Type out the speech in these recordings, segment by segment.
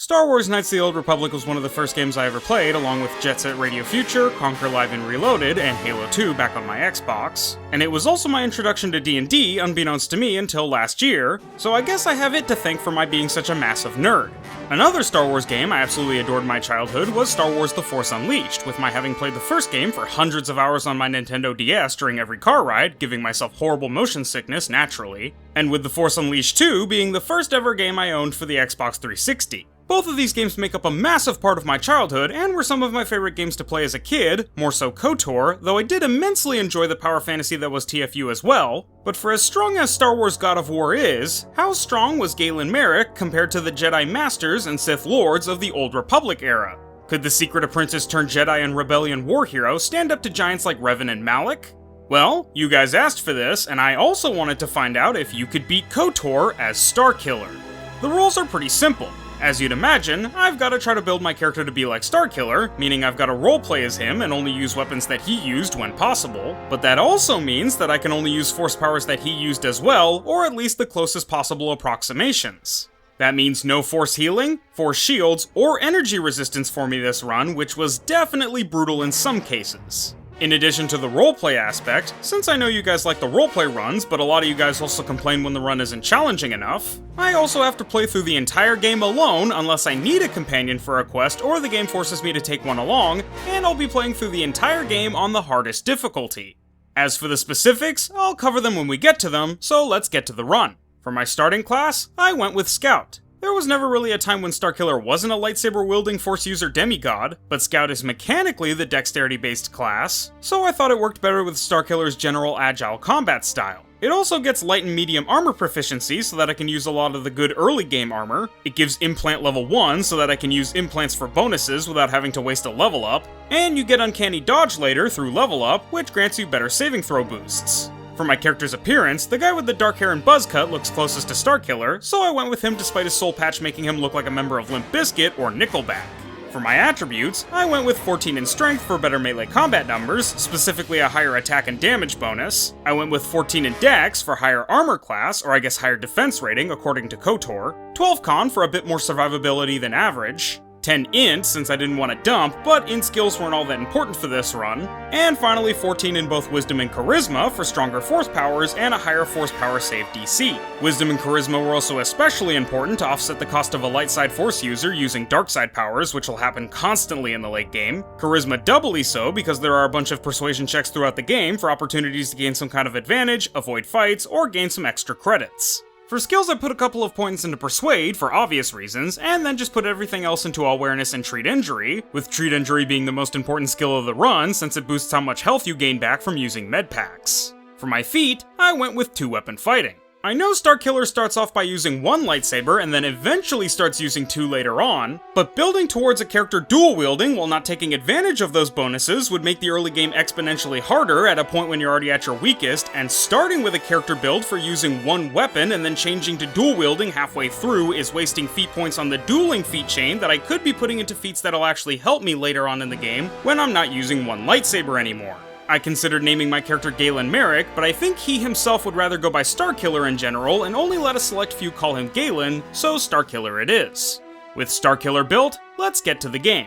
Star Wars Knights of the Old Republic was one of the first games I ever played, along with Jet Set Radio Future, Conquer Live and Reloaded, and Halo 2 back on my Xbox. And it was also my introduction to D&D, unbeknownst to me until last year, so I guess I have it to thank for my being such a massive nerd. Another Star Wars game I absolutely adored in my childhood was Star Wars The Force Unleashed, with my having played the first game for hundreds of hours on my Nintendo DS during every car ride, giving myself horrible motion sickness naturally, and with The Force Unleashed 2 being the first ever game I owned for the Xbox 360. Both of these games make up a massive part of my childhood and were some of my favorite games to play as a kid, more so KOTOR, though I did immensely enjoy the power fantasy that was TFU as well. But for as strong as Star Wars God of War is, how strong was Galen Marek compared to the Jedi Masters and Sith Lords of the Old Republic era? Could the Secret Apprentice turned Jedi and Rebellion war hero stand up to giants like Revan and Malak? Well, you guys asked for this, and I also wanted to find out if you could beat KOTOR as Starkiller. The rules are pretty simple. As you'd imagine, I've got to try to build my character to be like Starkiller, meaning I've got to roleplay as him and only use weapons that he used when possible, but that also means that I can only use force powers that he used as well, or at least the closest possible approximations. That means no force healing, force shields, or energy resistance for me this run, which was definitely brutal in some cases. In addition to the roleplay aspect, since I know you guys like the roleplay runs, but a lot of you guys also complain when the run isn't challenging enough, I also have to play through the entire game alone unless I need a companion for a quest or the game forces me to take one along, and I'll be playing through the entire game on the hardest difficulty. As for the specifics, I'll cover them when we get to them, so let's get to the run. For my starting class, I went with Scout. There was never really a time when Starkiller wasn't a lightsaber-wielding Force user demigod, but Scout is mechanically the dexterity-based class, so I thought it worked better with Starkiller's general agile combat style. It also gets light and medium armor proficiency so that I can use a lot of the good early game armor, it gives implant level 1 so that I can use implants for bonuses without having to waste a level up, and you get uncanny dodge later through level up, which grants you better saving throw boosts. For my character's appearance, the guy with the dark hair and buzz cut looks closest to Starkiller, so I went with him despite his soul patch making him look like a member of Limp Bizkit or Nickelback. For my attributes, I went with 14 in strength for better melee combat numbers, specifically a higher attack and damage bonus. I went with 14 in dex for higher armor class, or I guess higher defense rating according to KOTOR, 12 con for a bit more survivability than average, 10 int since I didn't want to dump, but int skills weren't all that important for this run, and finally 14 in both Wisdom and Charisma for stronger force powers and a higher force power save DC. Wisdom and Charisma were also especially important to offset the cost of a light side force user using dark side powers, which will happen constantly in the late game. Charisma doubly so because there are a bunch of persuasion checks throughout the game for opportunities to gain some kind of advantage, avoid fights, or gain some extra credits. For skills, I put a couple of points into Persuade, for obvious reasons, and then just put everything else into Awareness and Treat Injury, with Treat Injury being the most important skill of the run since it boosts how much health you gain back from using med packs. For my feat, I went with 2-weapon fighting. I know Starkiller starts off by using one lightsaber and then eventually starts using 2 later on, but building towards a character dual-wielding while not taking advantage of those bonuses would make the early game exponentially harder at a point when you're already at your weakest, and starting with a character build for using one weapon and then changing to dual-wielding halfway through is wasting feat points on the dueling feat chain that I could be putting into feats that'll actually help me later on in the game when I'm not using one lightsaber anymore. I considered naming my character Galen Marek, but I think he himself would rather go by Starkiller in general and only let a select few call him Galen, so Starkiller it is. With Starkiller built, let's get to the game.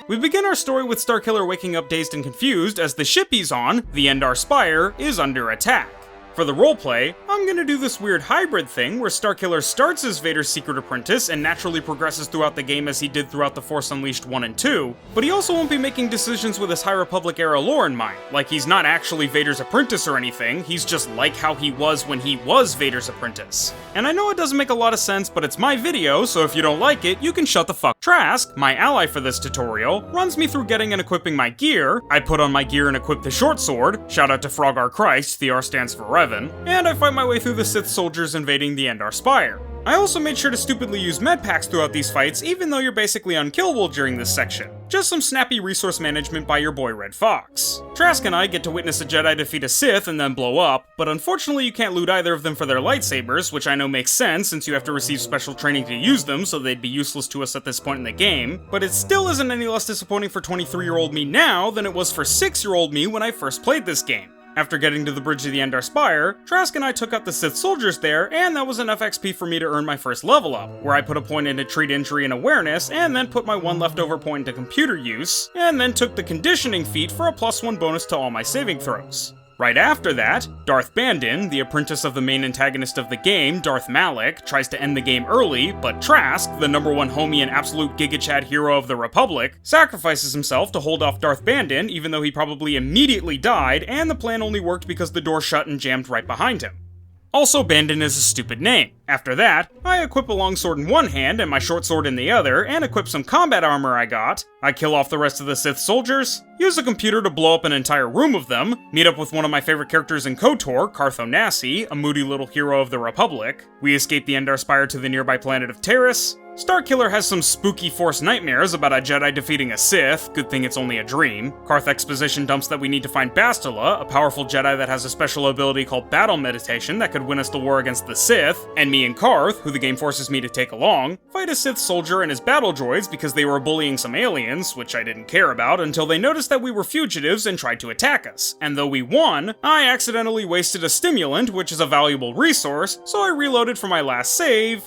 We begin our story with Starkiller waking up dazed and confused as the ship he's on, the Endar Spire, is under attack. For the roleplay, I'm gonna do this weird hybrid thing where Starkiller starts as Vader's secret apprentice and naturally progresses throughout the game as he did throughout The Force Unleashed 1 and 2, but he also won't be making decisions with his High Republic era lore in mind, like he's not actually Vader's apprentice or anything, he's just like how he was when he was Vader's apprentice. And I know it doesn't make a lot of sense, but it's my video, so if you don't like it, you can shut the fuck. Trask, my ally for this tutorial, runs me through getting and equipping my gear. I put on my gear and equip the short sword, shout out to Frogar Christ, the R stands for Revan, and I fight my way through the Sith soldiers invading the Endar Spire. I also made sure to stupidly use med packs throughout these fights, even though you're basically unkillable during this section. Just some snappy resource management by your boy Red Fox. Trask and I get to witness a Jedi defeat a Sith and then blow up, but unfortunately you can't loot either of them for their lightsabers, which I know makes sense since you have to receive special training to use them, so they'd be useless to us at this point in the game, but it still isn't any less disappointing for 23-year-old me now than it was for 6-year-old me when I first played this game. After getting to the bridge of the Endar Spire, Trask and I took out the Sith soldiers there, and that was enough XP for me to earn my first level up, where I put a point into treat injury and awareness, and then put my one leftover point into computer use, and then took the conditioning feat for a +1 bonus to all my saving throws. Right after that, Darth Bandon, the apprentice of the main antagonist of the game, Darth Malak, tries to end the game early, but Trask, the #1 homie and absolute Giga Chad hero of the Republic, sacrifices himself to hold off Darth Bandon, even though he probably immediately died, and the plan only worked because the door shut and jammed right behind him. Also, Bandon is a stupid name. After that, I equip a longsword in one hand and my short sword in the other, and equip some combat armor I got. I kill off the rest of the Sith soldiers, use a computer to blow up an entire room of them, meet up with one of my favorite characters in KOTOR, Cartho Nassi, a moody little hero of the Republic. We escape the Endar Spire to the nearby planet of Terris. Starkiller has some spooky Force nightmares about a Jedi defeating a Sith, good thing it's only a dream. Karth exposition dumps that we need to find Bastila, a powerful Jedi that has a special ability called Battle Meditation that could win us the war against the Sith, and me and Karth, who the game forces me to take along, fight a Sith soldier and his battle droids because they were bullying some aliens, which I didn't care about until they noticed that we were fugitives and tried to attack us. And though we won, I accidentally wasted a stimulant, which is a valuable resource, so I reloaded for my last save,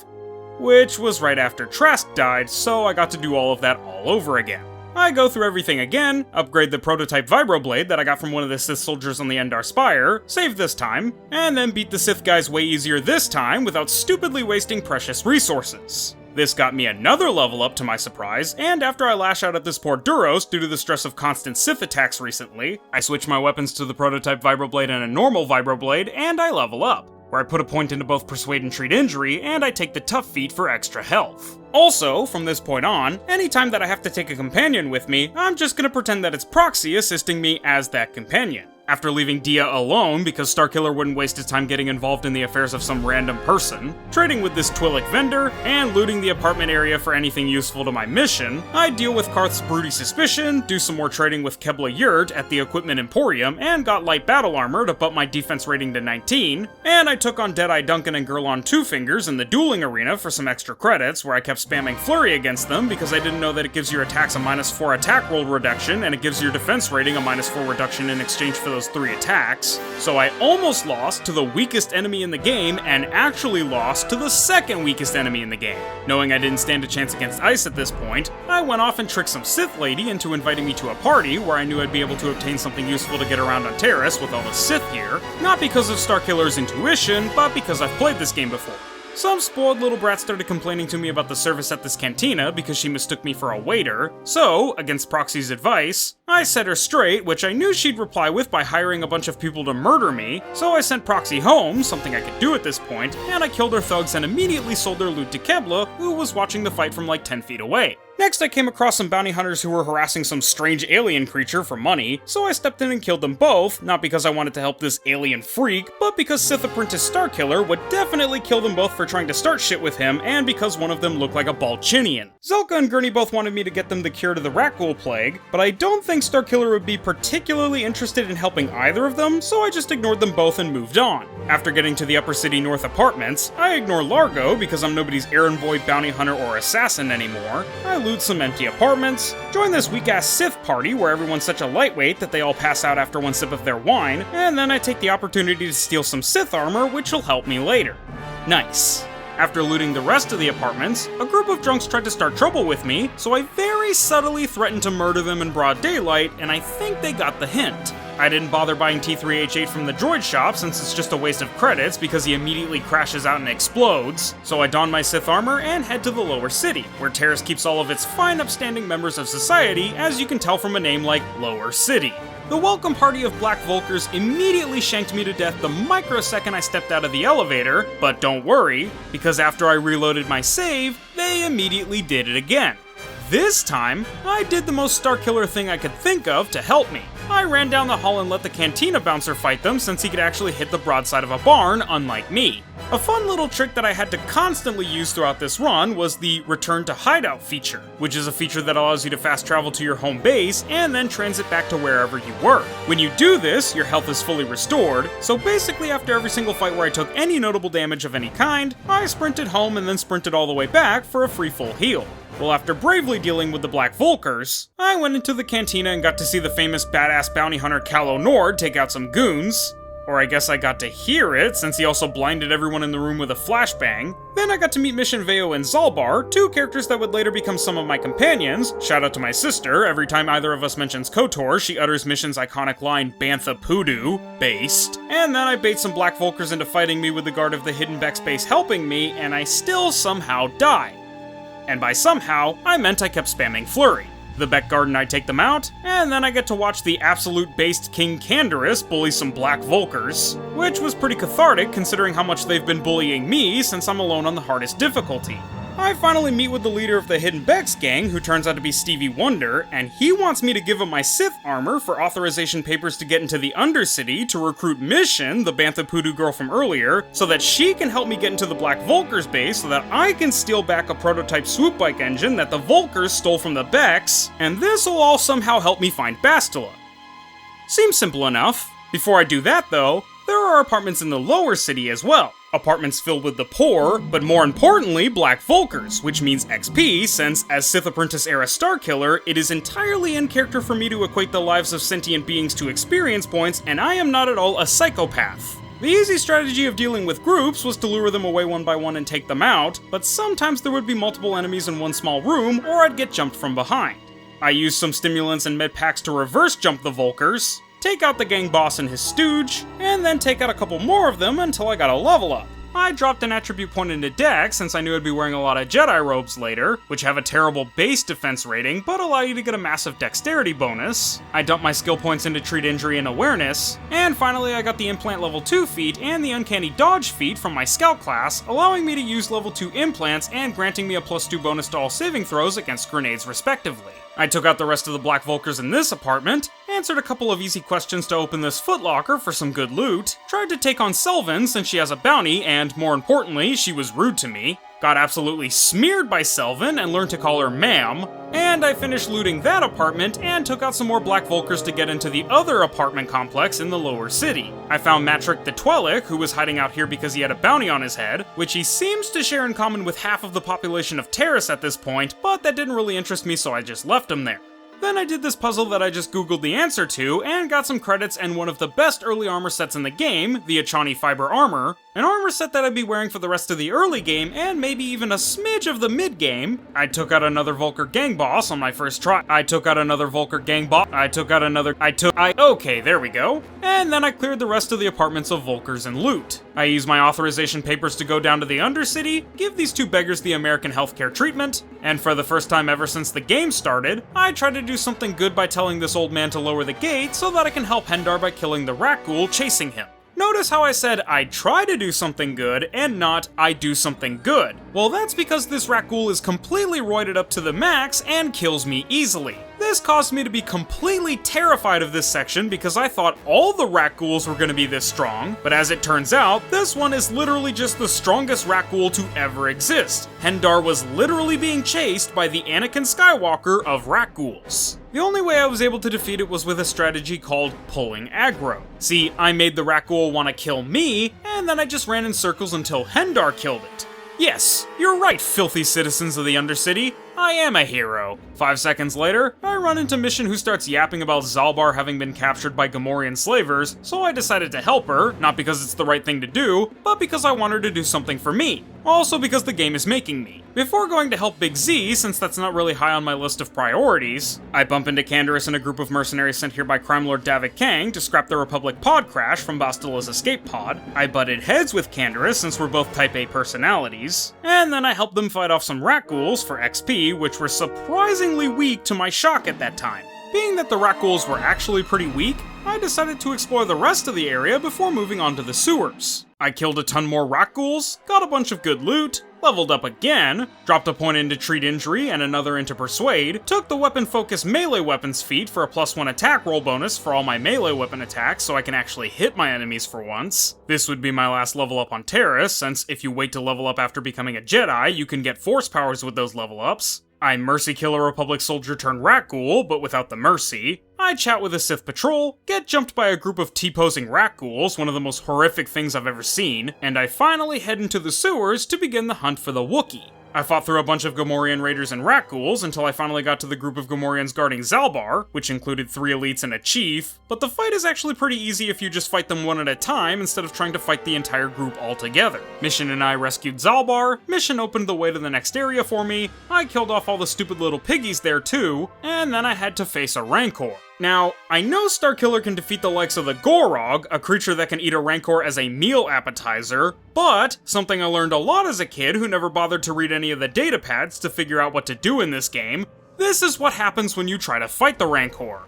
which was right after Trask died, so I got to do all of that all over again. I go through everything again, upgrade the prototype vibroblade that I got from one of the Sith soldiers on the Endar Spire, save this time, and then beat the Sith guys way easier this time without stupidly wasting precious resources. This got me another level up to my surprise, and after I lash out at this poor Duros due to the stress of constant Sith attacks recently, I switch my weapons to the prototype vibroblade and a normal vibroblade, and I level up, where I put a point into both Persuade and Treat Injury, and I take the Tough feat for extra health. Also, from this point on, anytime that I have to take a companion with me, I'm just gonna pretend that it's Proxy assisting me as that companion. After leaving Dia alone because Starkiller wouldn't waste his time getting involved in the affairs of some random person, trading with this Twi'lek vendor, and looting the apartment area for anything useful to my mission, I deal with Karth's broody suspicion, do some more trading with Kebla Yurt at the Equipment Emporium, and got light battle armor to bump my defense rating to 19, and I took on Deadeye Duncan and Gurlon Two Fingers in the dueling arena for some extra credits, where I kept spamming Flurry against them because I didn't know that it gives your attacks a -4 attack roll reduction, and it gives your defense rating a -4 reduction in exchange for those 3 attacks, so I almost lost to the weakest enemy in the game and actually lost to the second weakest enemy in the game. Knowing I didn't stand a chance against Ice at this point, I went off and tricked some Sith lady into inviting me to a party where I knew I'd be able to obtain something useful to get around on Terris with all the Sith here, not because of Starkiller's intuition, but because I've played this game before. Some spoiled little brat started complaining to me about the service at this cantina because she mistook me for a waiter, so, against Proxy's advice, I set her straight, which I knew she'd reply with by hiring a bunch of people to murder me, so I sent Proxy home, something I could do at this point, and I killed her thugs and immediately sold their loot to Kebla, who was watching the fight from like 10 feet away. Next, I came across some bounty hunters who were harassing some strange alien creature for money, so I stepped in and killed them both, not because I wanted to help this alien freak, but because Sith Apprentice Starkiller would definitely kill them both for trying to start shit with him, and because one of them looked like a Balchinian. Zelka and Gurney both wanted me to get them the cure to the Rakghoul plague, but I don't think Starkiller would be particularly interested in helping either of them, so I just ignored them both and moved on. After getting to the Upper City North apartments, I ignore Largo because I'm nobody's errand boy, bounty hunter, or assassin anymore. I loot some empty apartments, join this weak-ass Sith party where everyone's such a lightweight that they all pass out after one sip of their wine, and then I take the opportunity to steal some Sith armor, which will help me later. Nice. After looting the rest of the apartments, a group of drunks tried to start trouble with me, so I very subtly threatened to murder them in broad daylight, and I think they got the hint. I didn't bother buying T3H8 from the droid shop since it's just a waste of credits because he immediately crashes out and explodes, so I don my Sith armor and head to the lower city, where Terris keeps all of its fine upstanding members of society, as you can tell from a name like Lower City. The welcome party of black Vulkars immediately shanked me to death the microsecond I stepped out of the elevator, but don't worry, because after I reloaded my save, they immediately did it again. This time, I did the most Starkiller thing I could think of to help me. I ran down the hall and let the cantina bouncer fight them since he could actually hit the broadside of a barn, unlike me. A fun little trick that I had to constantly use throughout this run was the Return to Hideout feature, which is a feature that allows you to fast travel to your home base and then transit back to wherever you were. When you do this, your health is fully restored, so basically after every single fight where I took any notable damage of any kind, I sprinted home and then sprinted all the way back for a free full heal. Well, after bravely dealing with the Black Vulkars, I went into the cantina and got to see the famous badass bounty hunter Calo Nord take out some goons. Or I guess I got to hear it, since he also blinded everyone in the room with a flashbang. Then I got to meet Mission Veo and Zalbar, two characters that would later become some of my companions. Shout out to my sister, every time either of us mentions KOTOR, she utters Mission's iconic line, Bantha Poodoo, based. And then I bait some Black Vulkars into fighting me with the guard of the Hidden Beck's base helping me, and I still somehow die. And by somehow, I meant I kept spamming Flurry. The Beck Guard and I take them out, and then I get to watch the absolute-based King Candaris bully some Black Vulkars, which was pretty cathartic considering how much they've been bullying me since I'm alone on the hardest difficulty. I finally meet with the leader of the Hidden Becks gang, who turns out to be Stevie Wonder, and he wants me to give him my Sith armor for authorization papers to get into the Undercity to recruit Mission, the Bantha Poodoo girl from earlier, so that she can help me get into the Black Vulkars base so that I can steal back a prototype swoop bike engine that the Vulkars stole from the Becks, and this will all somehow help me find Bastila. Seems simple enough. Before I do that though, there are apartments in the lower city as well. Apartments filled with the poor, but more importantly, Black Vulkars, which means XP, since, as Sith Apprentice era Starkiller, it is entirely in character for me to equate the lives of sentient beings to experience points, and I am not at all a psychopath. The easy strategy of dealing with groups was to lure them away one by one and take them out, but sometimes there would be multiple enemies in one small room, or I'd get jumped from behind. I used some stimulants and med packs to reverse jump the Vulkars, take out the gang boss and his stooge, and then take out a couple more of them until I got a level up. I dropped an attribute point into Dex since I knew I'd be wearing a lot of Jedi robes later, which have a terrible base defense rating but allow you to get a massive dexterity bonus. I dumped my skill points into treat injury and awareness, and finally I got the implant level 2 feat and the uncanny dodge feat from my scout class, allowing me to use level 2 implants and granting me a +2 bonus to all saving throws against grenades respectively. I took out the rest of the Black Vulkars in this apartment, answered a couple of easy questions to open this footlocker for some good loot, tried to take on Selvin since she has a bounty and, more importantly, she was rude to me, got absolutely smeared by Selvin and learned to call her ma'am, and I finished looting that apartment and took out some more Black Vulkars to get into the other apartment complex in the lower city. I found Matrick the Twellick, who was hiding out here because he had a bounty on his head, which he seems to share in common with half of the population of Terris at this point, but that didn't really interest me so I just left him there. Then I did this puzzle that I just googled the answer to, and got some credits and one of the best early armor sets in the game, the Achani Fiber Armor, an armor set that I'd be wearing for the rest of the early game, and maybe even a smidge of the mid-game. I took out another Vulkar gang boss on my first try. Okay, there we go. And then I cleared the rest of the apartments of Vulkars and loot. I used my authorization papers to go down to the Undercity, give these two beggars the American healthcare treatment, and for the first time ever since the game started, I tried to do something good by telling this old man to lower the gate so that I can help Endar by killing the rat ghoul chasing him. Notice how I said I try to do something good and not I do something good. Well, that's because this rat ghoul is completely roided up to the max and kills me easily. This caused me to be completely terrified of this section because I thought all the rat ghouls were going to be this strong, but as it turns out, this one is literally just the strongest rat ghoul to ever exist. Endar was literally being chased by the Anakin Skywalker of rat ghouls. The only way I was able to defeat it was with a strategy called pulling aggro. See, I made the rat ghoul want to kill me, and then I just ran in circles until Endar killed it. Yes, you're right, filthy citizens of the Undercity. I am a hero. 5 seconds later, I run into Mission, who starts yapping about Zalbar having been captured by Gamorrean slavers, so I decided to help her, not because it's the right thing to do, but because I want her to do something for me. Also because the game is making me. Before going to help Big Z, since that's not really high on my list of priorities, I bump into Candaris and a group of mercenaries sent here by Crime Lord Davik Kang to scrap the Republic pod crash from Bastila's escape pod. I butted heads with Candaris since we're both Type A personalities, and then I helped them fight off some rat ghouls for XP, which were surprisingly weak to my shock at that time. Being that the rat ghouls were actually pretty weak, I decided to explore the rest of the area before moving on to the sewers. I killed a ton more rat ghouls, got a bunch of good loot, leveled up again, dropped a point into treat injury and another into persuade, took the weapon focus melee weapons feat for a +1 attack roll bonus for all my melee weapon attacks so I can actually hit my enemies for once. This would be my last level up on Terris, since if you wait to level up after becoming a Jedi, you can get force powers with those level ups. I mercy kill a Republic soldier turned rat ghoul, but without the mercy. I chat with a Sith patrol, get jumped by a group of T-posing rat ghouls, one of the most horrific things I've ever seen, and I finally head into the sewers to begin the hunt for the Wookiee. I fought through a bunch of Gamorrean raiders and rat ghouls until I finally got to the group of Gamorreans guarding Zalbar, which included 3 elites and a chief, but the fight is actually pretty easy if you just fight them one at a time instead of trying to fight the entire group all together. Mission and I rescued Zalbar, Mission opened the way to the next area for me, I killed off all the stupid little piggies there too, and then I had to face a Rancor. Now, I know Starkiller can defeat the likes of the Gorog, a creature that can eat a Rancor as a meal appetizer, but something I learned a lot as a kid who never bothered to read any of the data pads to figure out what to do in this game, this is what happens when you try to fight the Rancor.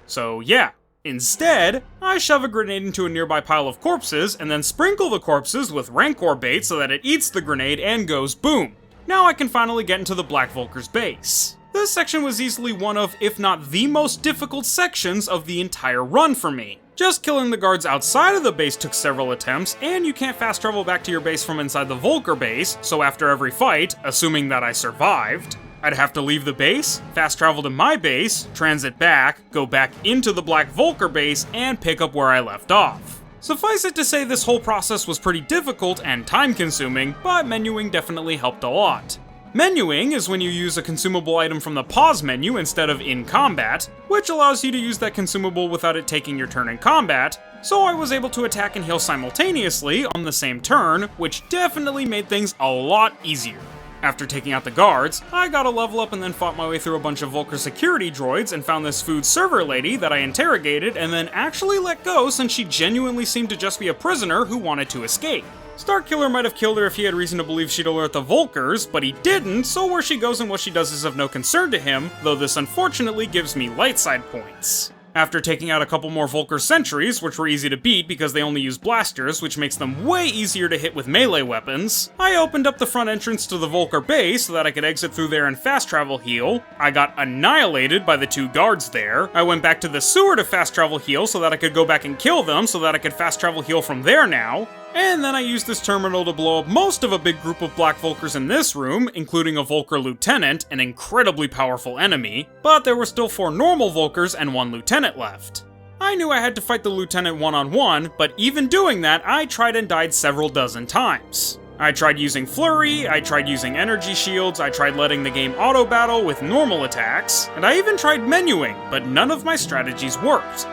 So yeah. Instead, I shove a grenade into a nearby pile of corpses and then sprinkle the corpses with Rancor bait so that it eats the grenade and goes boom. Now I can finally get into the Black Vulkar's base. This section was easily one of, if not the most difficult sections of the entire run for me. Just killing the guards outside of the base took several attempts, and you can't fast travel back to your base from inside the Vulkar base, so after every fight, assuming that I survived, I'd have to leave the base, fast travel to my base, transit back, go back into the Black Vulkar base, and pick up where I left off. Suffice it to say this whole process was pretty difficult and time-consuming, but menuing definitely helped a lot. Menuing is when you use a consumable item from the pause menu instead of in combat, which allows you to use that consumable without it taking your turn in combat, so I was able to attack and heal simultaneously on the same turn, which definitely made things a lot easier. After taking out the guards, I got a level up and then fought my way through a bunch of Vulkar security droids and found this food server lady that I interrogated and then actually let go since she genuinely seemed to just be a prisoner who wanted to escape. Starkiller might have killed her if he had reason to believe she'd alert the Vulkars, but he didn't, so where she goes and what she does is of no concern to him, though this unfortunately gives me light side points. After taking out a couple more Vulkar sentries, which were easy to beat because they only use blasters, which makes them way easier to hit with melee weapons, I opened up the front entrance to the Vulkar base so that I could exit through there and fast travel heal. I got annihilated by the 2 guards there. I went back to the sewer to fast travel heal so that I could go back and kill them so that I could fast travel heal from there now. And then I used this terminal to blow up most of a big group of Black Vulkars in this room, including a Vulkar Lieutenant, an incredibly powerful enemy, but there were still 4 normal Vulkars and 1 Lieutenant left. I knew I had to fight the Lieutenant one-on-one, but even doing that, I tried and died several dozen times. I tried using Flurry, I tried using energy shields, I tried letting the game auto-battle with normal attacks, and I even tried menuing, but none of my strategies worked.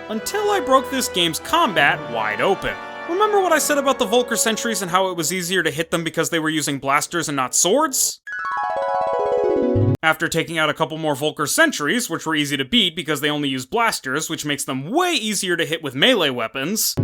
Until I broke this game's combat wide open. Remember what I said about the Vulkar sentries and how it was easier to hit them because they were using blasters and not swords? After taking out a couple more Vulkar sentries, which were easy to beat because they only use blasters, which makes them way easier to hit with melee weapons,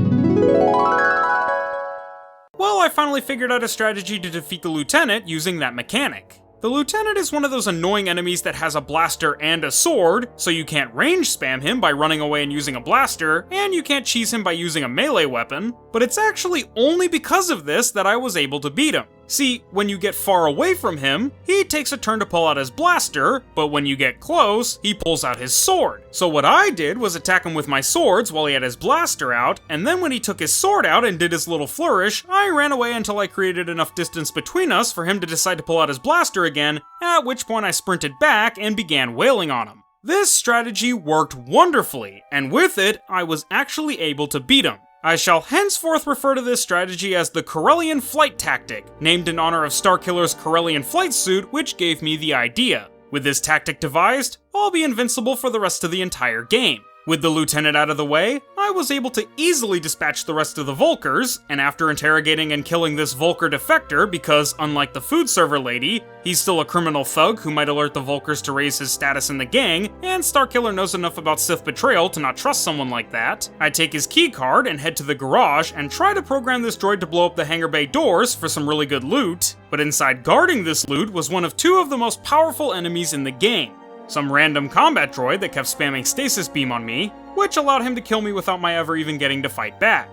well, I finally figured out a strategy to defeat the Lieutenant using that mechanic. The Lieutenant is one of those annoying enemies that has a blaster and a sword, so you can't range spam him by running away and using a blaster, and you can't cheese him by using a melee weapon, but it's actually only because of this that I was able to beat him. See, when you get far away from him, he takes a turn to pull out his blaster, but when you get close, he pulls out his sword. So what I did was attack him with my swords while he had his blaster out, and then when he took his sword out and did his little flourish, I ran away until I created enough distance between us for him to decide to pull out his blaster again, at which point I sprinted back and began wailing on him. This strategy worked wonderfully, and with it, I was actually able to beat him. I shall henceforth refer to this strategy as the Corellian Flight Tactic, named in honor of Starkiller's Corellian flight suit, which gave me the idea. With this tactic devised, I'll be invincible for the rest of the entire game. With the Lieutenant out of the way, I was able to easily dispatch the rest of the Vulkars, and after interrogating and killing this Vulkar defector because, unlike the food server lady, he's still a criminal thug who might alert the Vulkars to raise his status in the gang, and Starkiller knows enough about Sith betrayal to not trust someone like that, I take his keycard and head to the garage and try to program this droid to blow up the hangar bay doors for some really good loot, but inside guarding this loot was one of 2 of the most powerful enemies in the game. Some random combat droid that kept spamming stasis beam on me, which allowed him to kill me without my ever even getting to fight back.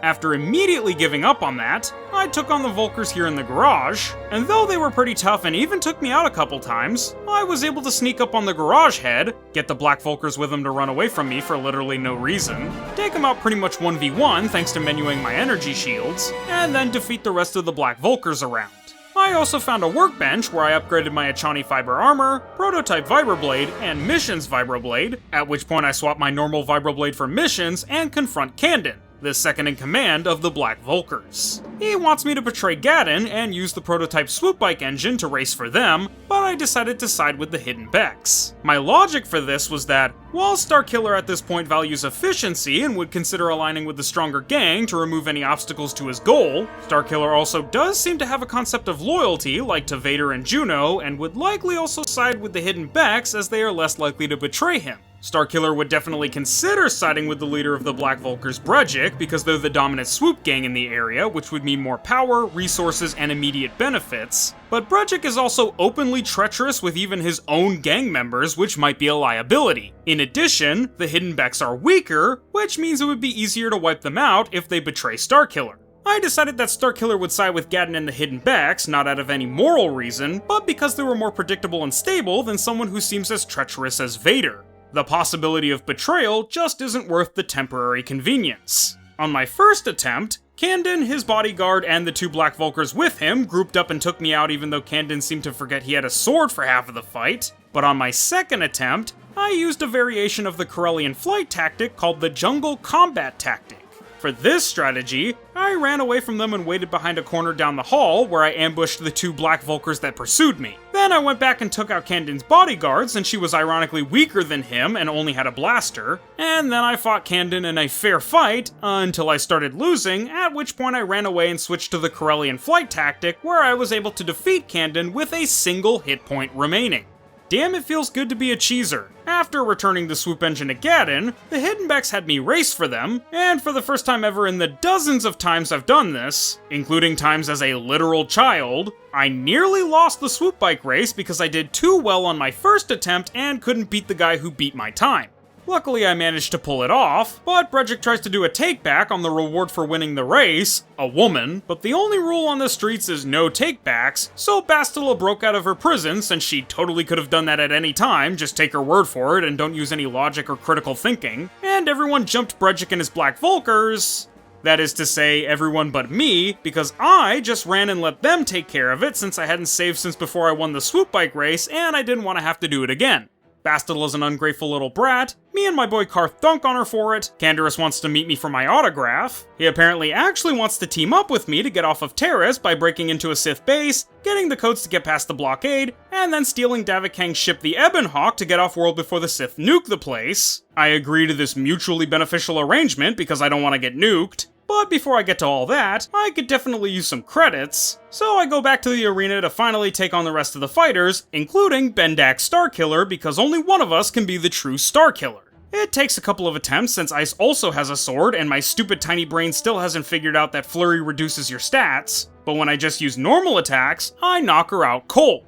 After immediately giving up on that, I took on the Vulkars here in the garage, and though they were pretty tough and even took me out a couple times, I was able to sneak up on the garage head, get the Black Vulkars with them to run away from me for literally no reason, take them out pretty much 1v1 thanks to menuing my energy shields, and then defeat the rest of the Black Vulkars around. I also found a workbench where I upgraded my Achani Fiber Armor, Prototype Vibroblade, and Missions Vibroblade, at which point I swapped my normal Vibroblade for Missions and confront Kandin, the second in command of the Black Vulkars. He wants me to betray Gadon and use the prototype Swoop bike engine to race for them, but I decided to side with the Hidden Becks. My logic for this was that, while Starkiller at this point values efficiency and would consider aligning with the stronger gang to remove any obstacles to his goal, Starkiller also does seem to have a concept of loyalty like to Vader and Juno, and would likely also side with the Hidden Becks as they are less likely to betray him. Starkiller would definitely consider siding with the leader of the Black Vulkars, Brejik, because they're the dominant swoop gang in the area, which would mean more power, resources, and immediate benefits. But Brejik is also openly treacherous with even his own gang members, which might be a liability. In addition, the Hidden Becks are weaker, which means it would be easier to wipe them out if they betray Starkiller. I decided that Starkiller would side with Gadon and the Hidden Becks, not out of any moral reason, but because they were more predictable and stable than someone who seems as treacherous as Vader. The possibility of betrayal just isn't worth the temporary convenience. On my first attempt, Kandin, his bodyguard, and the two Black Vulkars with him grouped up and took me out even though Kandin seemed to forget he had a sword for half of the fight. But on my second attempt, I used a variation of the Corellian flight tactic called the Jungle Combat Tactic. For this strategy, I ran away from them and waited behind a corner down the hall where I ambushed the two Black Vulkars that pursued me. Then I went back and took out Kandin's bodyguard since she was ironically weaker than him and only had a blaster, and then I fought Kandin in a fair fight until I started losing, at which point I ran away and switched to the Corellian flight tactic where I was able to defeat Kandin with a single hit point remaining. Damn, it feels good to be a cheeser. After returning the swoop engine to Gadon, the Hidden Becks had me race for them, and for the first time ever in the dozens of times I've done this, including times as a literal child, I nearly lost the swoop bike race because I did too well on my first attempt and couldn't beat the guy who beat my time. Luckily, I managed to pull it off, but Brejik tries to do a takeback on the reward for winning the race, a woman, but the only rule on the streets is no takebacks, so Bastila broke out of her prison since she totally could have done that at any time, just take her word for it and don't use any logic or critical thinking, and everyone jumped Brejik and his Black Vulkars. That is to say, everyone but me, because I just ran and let them take care of it since I hadn't saved since before I won the swoop bike race and I didn't want to have to do it again. Bastila's an ungrateful little brat, me and my boy Karth dunk on her for it, Canderous wants to meet me for my autograph, he apparently actually wants to team up with me to get off of Terris by breaking into a Sith base, getting the codes to get past the blockade, and then stealing Davik-Kang's ship the Ebonhawk to get off-world before the Sith nuke the place. I agree to this mutually beneficial arrangement because I don't want to get nuked. But before I get to all that, I could definitely use some credits, so I go back to the arena to finally take on the rest of the fighters, including Bendak Starkiller, because only one of us can be the true Starkiller. It takes a couple of attempts since Ice also has a sword, and my stupid tiny brain still hasn't figured out that Flurry reduces your stats, but when I just use normal attacks, I knock her out cold.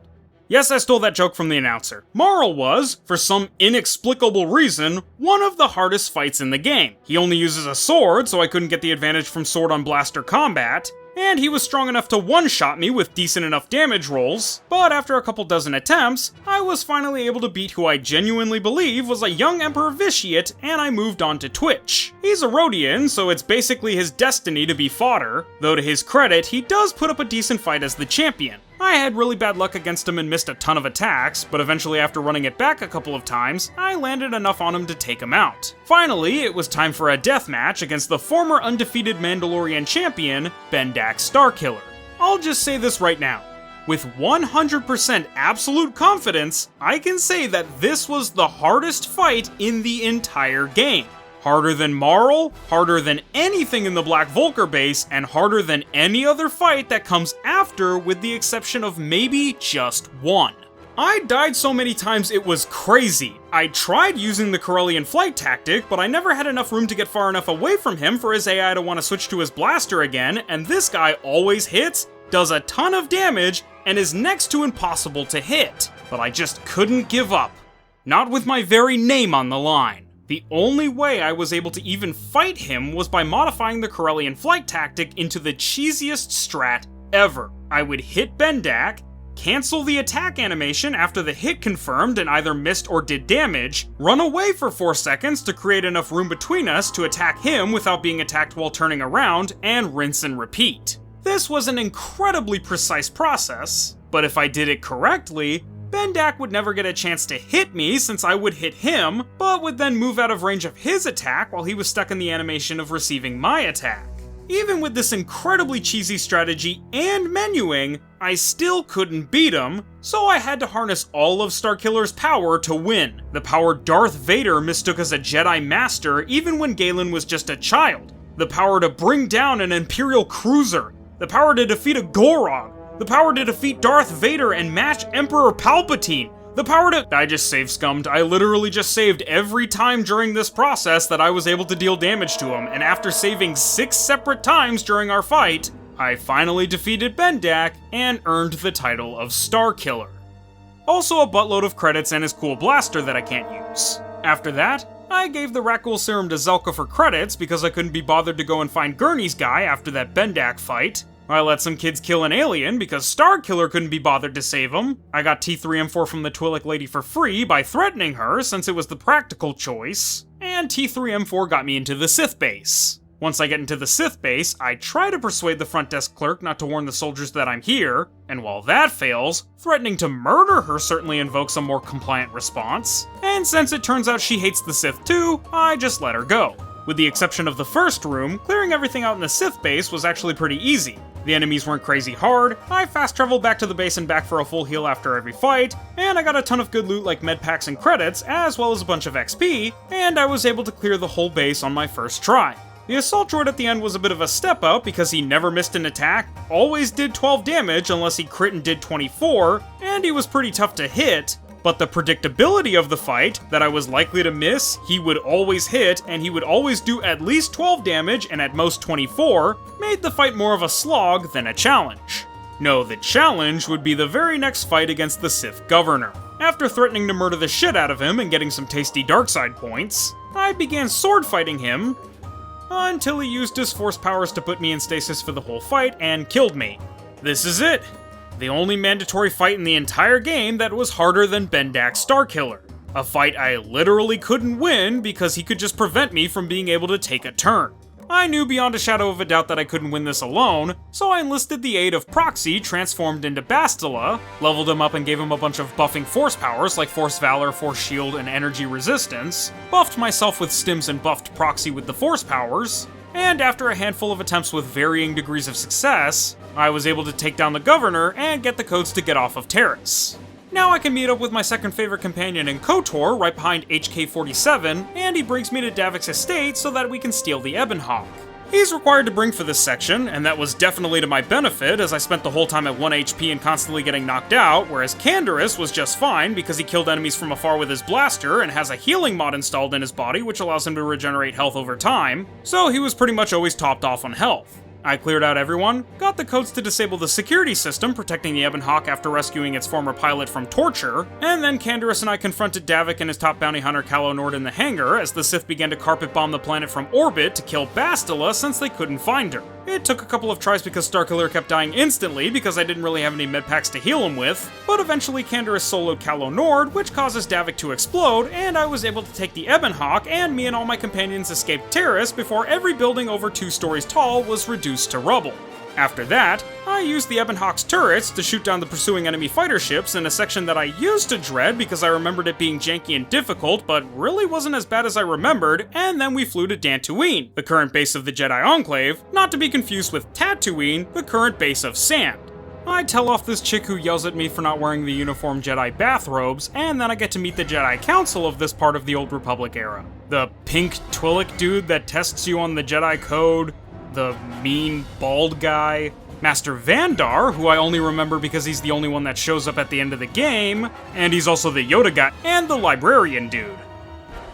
Yes, I stole that joke from the announcer. Marl was, for some inexplicable reason, one of the hardest fights in the game. He only uses a sword, so I couldn't get the advantage from sword on blaster combat, and he was strong enough to one-shot me with decent enough damage rolls, but after a couple dozen attempts, I was finally able to beat who I genuinely believe was a young Emperor Vitiate, and I moved on to Twitch. He's a Rodian, so it's basically his destiny to be fodder, though to his credit, he does put up a decent fight as the champion. I had really bad luck against him and missed a ton of attacks, but eventually after running it back a couple of times, I landed enough on him to take him out. Finally, it was time for a deathmatch against the former undefeated Mandalorian champion, Bendak Starkiller. I'll just say this right now. With 100% absolute confidence, I can say that this was the hardest fight in the entire game. Harder than Marl, harder than anything in the Black Vulkar base, and harder than any other fight that comes after with the exception of maybe just one. I died so many times it was crazy. I tried using the Corellian flight tactic, but I never had enough room to get far enough away from him for his AI to want to switch to his blaster again, and this guy always hits, does a ton of damage, and is next to impossible to hit. But I just couldn't give up. Not with my very name on the line. The only way I was able to even fight him was by modifying the Corellian flight tactic into the cheesiest strat ever. I would hit Bendak, cancel the attack animation after the hit confirmed and either missed or did damage, run away for 4 seconds to create enough room between us to attack him without being attacked while turning around, and rinse and repeat. This was an incredibly precise process, but if I did it correctly, Bendak would never get a chance to hit me since I would hit him, but would then move out of range of his attack while he was stuck in the animation of receiving my attack. Even with this incredibly cheesy strategy and menuing, I still couldn't beat him, so I had to harness all of Starkiller's power to win. The power Darth Vader mistook as a Jedi Master even when Galen was just a child. The power to bring down an Imperial cruiser. The power to defeat a Gorog. The power to defeat Darth Vader and match Emperor Palpatine. The power to— I just save scummed. I literally just saved every time during this process that I was able to deal damage to him, and after saving 6 separate times during our fight, I finally defeated Bendak and earned the title of Starkiller. Also a buttload of credits and his cool blaster that I can't use. After that, I gave the Rakghoul Serum to Zelka for credits because I couldn't be bothered to go and find Gurney's guy after that Bendak fight. I let some kids kill an alien because Starkiller couldn't be bothered to save him. I got T3M4 from the Twi'lek lady for free by threatening her since it was the practical choice. And T3M4 got me into the Sith base. Once I get into the Sith base, I try to persuade the front desk clerk not to warn the soldiers that I'm here, and while that fails, threatening to murder her certainly invokes a more compliant response. And since it turns out she hates the Sith too, I just let her go. With the exception of the first room, clearing everything out in the Sith base was actually pretty easy. The enemies weren't crazy hard, I fast traveled back to the base and back for a full heal after every fight, and I got a ton of good loot like medpacks and credits, as well as a bunch of XP, and I was able to clear the whole base on my first try. The assault droid at the end was a bit of a step up because he never missed an attack, always did 12 damage unless he crit and did 24, and he was pretty tough to hit, but the predictability of the fight, that I was likely to miss, he would always hit, and he would always do at least 12 damage and at most 24, made the fight more of a slog than a challenge. No, the challenge would be the very next fight against the Sith Governor. After threatening to murder the shit out of him and getting some tasty darkside points, I began sword fighting him, until he used his force powers to put me in stasis for the whole fight and killed me. This is it. The only mandatory fight in the entire game that was harder than Bendak's Starkiller. A fight I literally couldn't win because he could just prevent me from being able to take a turn. I knew beyond a shadow of a doubt that I couldn't win this alone, so I enlisted the aid of Proxy, transformed into Bastila, leveled him up and gave him a bunch of buffing force powers like Force Valor, Force Shield, and Energy Resistance, buffed myself with stims and buffed Proxy with the force powers, and after a handful of attempts with varying degrees of success, I was able to take down the Governor and get the codes to get off of Terris. Now I can meet up with my second favorite companion in KOTOR, right behind HK-47, and he brings me to Davik's estate so that we can steal the Ebon Hawk. He's required to bring for this section, and that was definitely to my benefit as I spent the whole time at 1 HP and constantly getting knocked out, whereas Canderous was just fine because he killed enemies from afar with his blaster and has a healing mod installed in his body which allows him to regenerate health over time, so he was pretty much always topped off on health. I cleared out everyone, got the codes to disable the security system protecting the Ebon Hawk after rescuing its former pilot from torture, and then Canderous and I confronted Davik and his top bounty hunter Calo Nord in the hangar as the Sith began to carpet bomb the planet from orbit to kill Bastila since they couldn't find her. It took a couple of tries because Starkiller kept dying instantly because I didn't really have any medpacks to heal him with, but eventually Canderous soloed Calo Nord, which causes Davik to explode, and I was able to take the Ebon Hawk, and me and all my companions escaped Terris before every building over 2 stories tall was reduced to rubble. After that, I used the Ebon Hawk's turrets to shoot down the pursuing enemy fighter ships in a section that I used to dread because I remembered it being janky and difficult, but really wasn't as bad as I remembered, and then we flew to Dantooine, the current base of the Jedi Enclave, not to be confused with Tatooine, the current base of Sand. I tell off this chick who yells at me for not wearing the uniform Jedi bathrobes, and then I get to meet the Jedi Council of this part of the Old Republic era. The pink Twi'lek dude that tests you on the Jedi Code, the mean, bald guy, Master Vandar, who I only remember because he's the only one that shows up at the end of the game, and he's also the Yoda guy, and the librarian dude.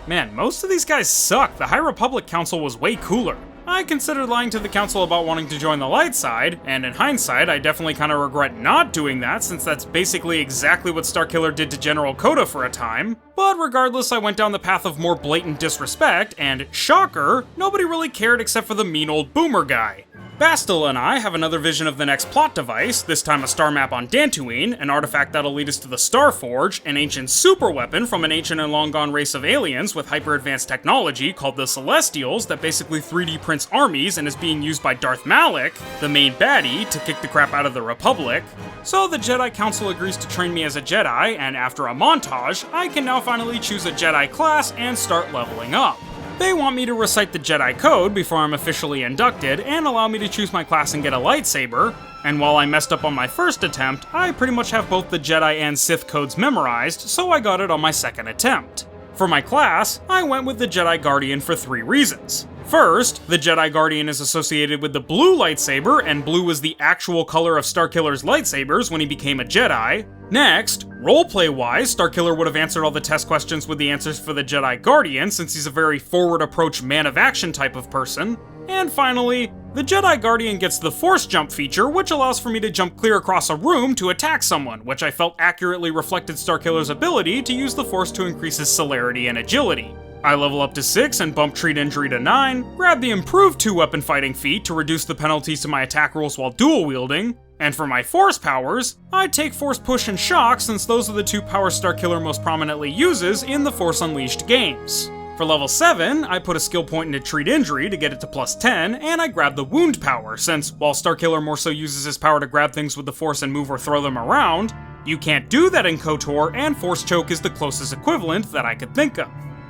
Man, most of these guys suck. The High Republic Council was way cooler. I considered lying to the council about wanting to join the light side, and in hindsight, I definitely kind of regret not doing that since that's basically exactly what Starkiller did to General Kota for a time. But regardless, I went down the path of more blatant disrespect, and shocker, nobody really cared except for the mean old boomer guy. Bastila and I have another vision of the next plot device, this time a star map on Dantooine, an artifact that'll lead us to the Star Forge, an ancient superweapon from an ancient and long-gone race of aliens with hyper-advanced technology called the Celestials that basically 3D prints armies and is being used by Darth Malak, the main baddie, to kick the crap out of the Republic. So the Jedi Council agrees to train me as a Jedi, and after a montage, I can now finally choose a Jedi class and start leveling up. They want me to recite the Jedi Code before I'm officially inducted, and allow me to choose my class and get a lightsaber, and while I messed up on my first attempt, I pretty much have both the Jedi and Sith codes memorized, so I got it on my second attempt. For my class, I went with the Jedi Guardian for 3 reasons. First, the Jedi Guardian is associated with the blue lightsaber, and blue was the actual color of Starkiller's lightsabers when he became a Jedi. Next, roleplay-wise, Starkiller would have answered all the test questions with the answers for the Jedi Guardian, since he's a very forward-approach man-of-action type of person. And finally, the Jedi Guardian gets the Force Jump feature, which allows for me to jump clear across a room to attack someone, which I felt accurately reflected Starkiller's ability to use the Force to increase his celerity and agility. I level up to 6 and bump treat injury to 9, grab the improved 2-weapon fighting feat to reduce the penalties to my attack rolls while dual wielding, and for my force powers, I take Force Push and Shock since those are the 2 powers Starkiller most prominently uses in the Force Unleashed games. For level 7, I put a skill point into treat injury to get it to plus 10, and I grab the wound power since, while Starkiller more so uses his power to grab things with the Force and move or throw them around, you can't do that in KOTOR, and Force Choke is the closest equivalent that I could think of.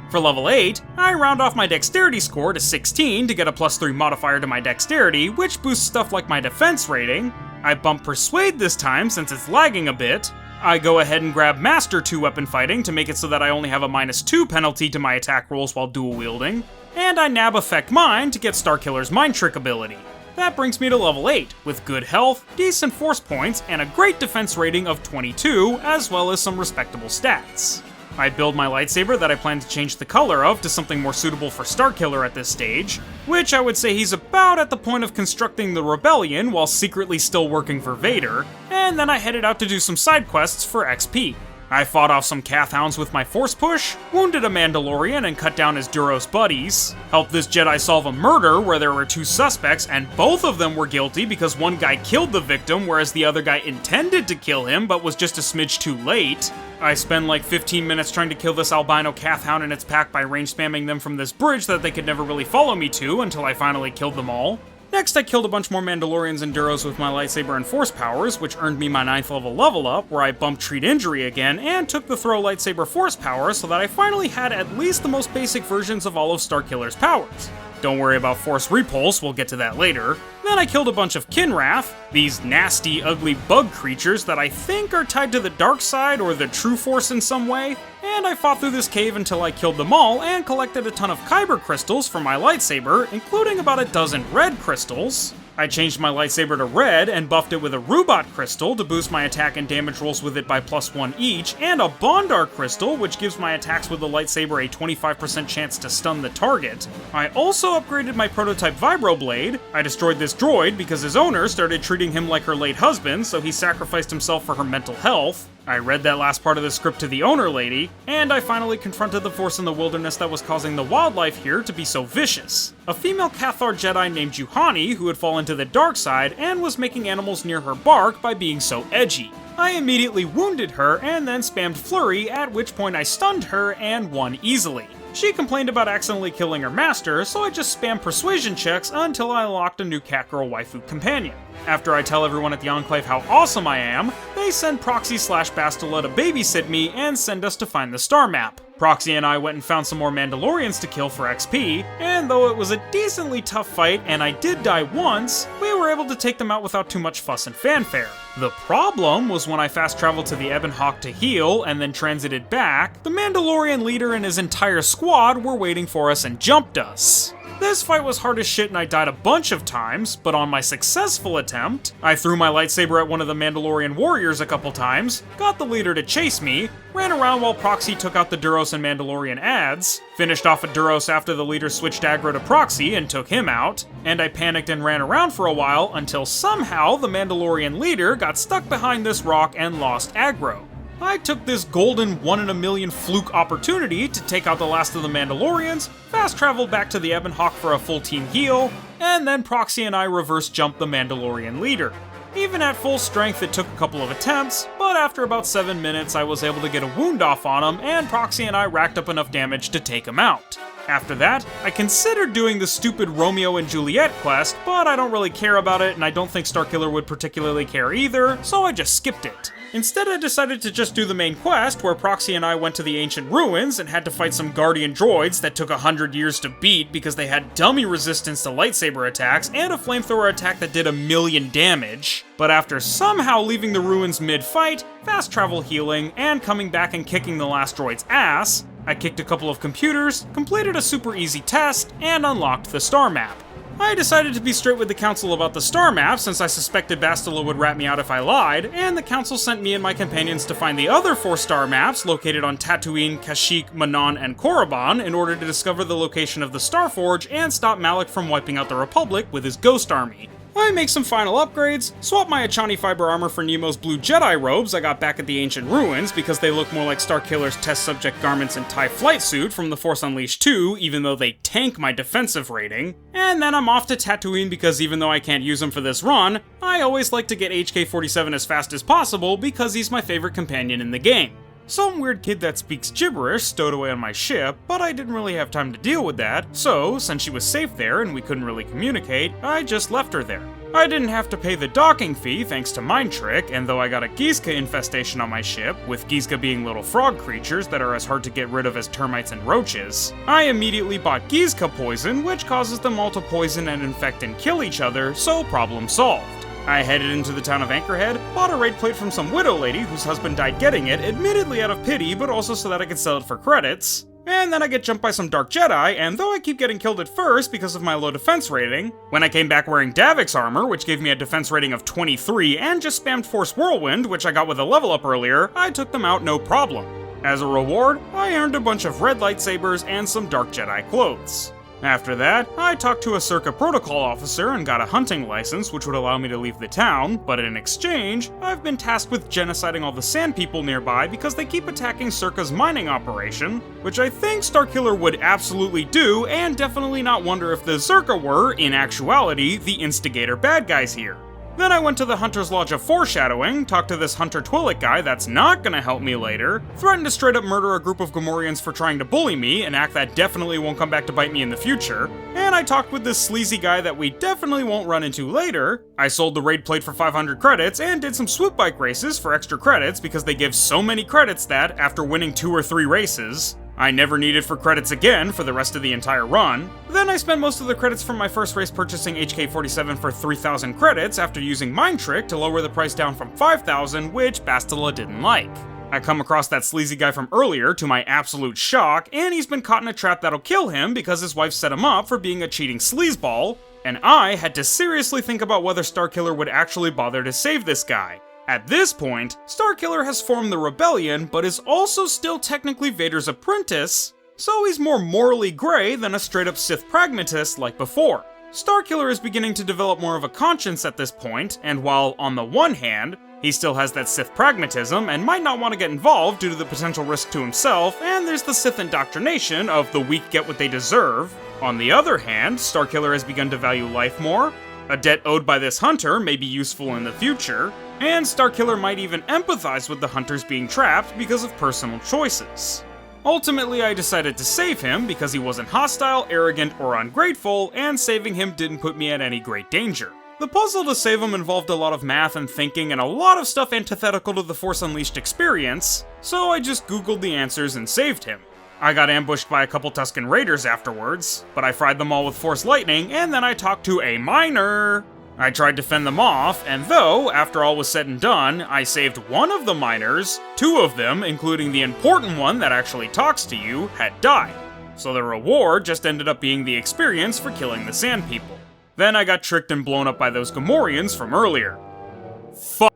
For level 8, I round off my dexterity score to 16 to get a plus 3 modifier to my dexterity, which boosts stuff like my defense rating. I bump Persuade this time since it's lagging a bit. I go ahead and grab Master 2-weapon fighting to make it so that I only have a -2 penalty to my attack rolls while dual wielding. And I nab Affect Mind to get Starkiller's Mind Trick ability. That brings me to level 8, with good health, decent force points, and a great defense rating of 22, as well as some respectable stats. I build my lightsaber that I plan to change the color of to something more suitable for Starkiller at this stage, which I would say he's about at the point of constructing the rebellion while secretly still working for Vader, and then I headed out to do some side quests for XP. I fought off some Cath Hounds with my Force Push, wounded a Mandalorian and cut down his Duros buddies, helped this Jedi solve a murder where there were 2 suspects and both of them were guilty because one guy killed the victim whereas the other guy intended to kill him but was just a smidge too late. I spend like 15 minutes trying to kill this albino Cath Hound and its pack by range spamming them from this bridge that they could never really follow me to until I finally killed them all. Next, I killed a bunch more Mandalorians and Duros with my lightsaber and force powers, which earned me my 9th level up, where I bumped treat injury again, and took the throw lightsaber force power so that I finally had at least the most basic versions of all of Starkiller's powers. Don't worry about Force Repulse, we'll get to that later. Then I killed a bunch of Kinrath, these nasty, ugly bug creatures that I think are tied to the dark side or the true Force in some way, and I fought through this cave until I killed them all and collected a ton of Kyber crystals for my lightsaber, including about a dozen red crystals. I changed my lightsaber to red and buffed it with a Rubat crystal to boost my attack and damage rolls with it by +1 each, and a Bondar crystal, which gives my attacks with the lightsaber a 25% chance to stun the target. I also upgraded my prototype Vibroblade. I destroyed this droid because his owner started treating him like her late husband, so he sacrificed himself for her mental health. I read that last part of the script to the owner lady, and I finally confronted the Force in the wilderness that was causing the wildlife here to be so vicious. A female Cathar Jedi named Juhani who had fallen to the dark side and was making animals near her bark by being so edgy. I immediately wounded her and then spammed Flurry, at which point I stunned her and won easily. She complained about accidentally killing her master, so I just spammed persuasion checks until I unlocked a new Catgirl waifu companion. After I tell everyone at the Enclave how awesome I am, they send Proxy/Bastila to babysit me and send us to find the Star Map. Proxy and I went and found some more Mandalorians to kill for XP, and though it was a decently tough fight and I did die once, we were able to take them out without too much fuss and fanfare. The problem was when I fast traveled to the Ebon Hawk to heal and then transited back, the Mandalorian leader and his entire squad were waiting for us and jumped us. This fight was hard as shit and I died a bunch of times, but on my successful attempt, I threw my lightsaber at one of the Mandalorian warriors a couple times, got the leader to chase me, ran around while Proxy took out the Duros and Mandalorian ads, finished off a Duros after the leader switched aggro to Proxy and took him out, and I panicked and ran around for a while until somehow the Mandalorian leader got stuck behind this rock and lost aggro. I took this golden 1-in-a-million fluke opportunity to take out the last of the Mandalorians, fast traveled back to the Ebon Hawk for a full team heal, and then Proxy and I reverse jumped the Mandalorian leader. Even at full strength it took a couple of attempts, but after about 7 minutes I was able to get a wound off on him, and Proxy and I racked up enough damage to take him out. After that, I considered doing the stupid Romeo and Juliet quest, but I don't really care about it, and I don't think Starkiller would particularly care either, so I just skipped it. Instead, I decided to just do the main quest, where Proxy and I went to the ancient ruins and had to fight some Guardian droids that took 100 years to beat because they had dummy resistance to lightsaber attacks and a flamethrower attack that did 1,000,000 damage. But after somehow leaving the ruins mid-fight, fast travel healing, and coming back and kicking the last droid's ass, I kicked a couple of computers, completed a super easy test, and unlocked the Star Map. I decided to be straight with the Council about the Star Map since I suspected Bastila would rat me out if I lied, and the Council sent me and my companions to find the other 4 star maps located on Tatooine, Kashyyyk, Manaan, and Korriban in order to discover the location of the Starforge and stop Malak from wiping out the Republic with his Ghost Army. I make some final upgrades, swap my Achani fiber armor for Nemo's blue Jedi robes I got back at the ancient ruins because they look more like Starkiller's test subject garments and TIE flight suit from The Force Unleashed 2, even though they tank my defensive rating. And then I'm off to Tatooine because even though I can't use him for this run, I always like to get HK-47 as fast as possible because he's my favorite companion in the game. Some weird kid that speaks gibberish stowed away on my ship, but I didn't really have time to deal with that, so since she was safe there and we couldn't really communicate, I just left her there. I didn't have to pay the docking fee thanks to Mind Trick, and though I got a Gizka infestation on my ship, with Gizka being little frog creatures that are as hard to get rid of as termites and roaches, I immediately bought Gizka poison, which causes them all to poison and infect and kill each other, so problem solved. I headed into the town of Anchorhead, bought a raid plate from some widow lady whose husband died getting it, admittedly out of pity, but also so that I could sell it for credits. And then I get jumped by some Dark Jedi, and though I keep getting killed at first because of my low defense rating, when I came back wearing Davik's armor, which gave me a defense rating of 23, and just spammed Force Whirlwind, which I got with a level up earlier, I took them out no problem. As a reward, I earned a bunch of red lightsabers and some Dark Jedi clothes. After that, I talked to a Circa protocol officer and got a hunting license which would allow me to leave the town, but in exchange, I've been tasked with genociding all the sand people nearby because they keep attacking Circa's mining operation, which I think Starkiller would absolutely do, and definitely not wonder if the Circa were, in actuality, the instigator bad guys here. Then I went to the Hunter's Lodge of Foreshadowing, talked to this Hunter Twillick guy that's not gonna help me later, threatened to straight up murder a group of Gamorreans for trying to bully me, an act that definitely won't come back to bite me in the future, and I talked with this sleazy guy that we definitely won't run into later. I sold the raid plate for 500 credits and did some swoop bike races for extra credits because they give so many credits that, after winning 2 or 3 races, I never needed for credits again for the rest of the entire run. Then I spent most of the credits from my first race purchasing HK-47 for 3,000 credits after using Mind Trick to lower the price down from 5,000, which Bastila didn't like. I come across that sleazy guy from earlier to my absolute shock, and he's been caught in a trap that'll kill him because his wife set him up for being a cheating sleazeball, and I had to seriously think about whether Starkiller would actually bother to save this guy. At this point, Starkiller has formed the rebellion, but is also still technically Vader's apprentice, so he's more morally gray than a straight-up Sith pragmatist like before. Starkiller is beginning to develop more of a conscience at this point, and while, on the one hand, he still has that Sith pragmatism and might not want to get involved due to the potential risk to himself, and there's the Sith indoctrination of the weak get what they deserve, on the other hand, Starkiller has begun to value life more, a debt owed by this hunter may be useful in the future, and Starkiller might even empathize with the hunters being trapped because of personal choices. Ultimately, I decided to save him because he wasn't hostile, arrogant, or ungrateful, and saving him didn't put me at any great danger. The puzzle to save him involved a lot of math and thinking and a lot of stuff antithetical to the Force Unleashed experience, so I just googled the answers and saved him. I got ambushed by a couple Tusken Raiders afterwards, but I fried them all with Force Lightning, and then I talked to a miner. I tried to fend them off, and though, after all was said and done, I saved one of the miners, 2 of them, including the important one that actually talks to you, had died. So the reward just ended up being the experience for killing the Sand People. Then I got tricked and blown up by those Gamorreans from earlier.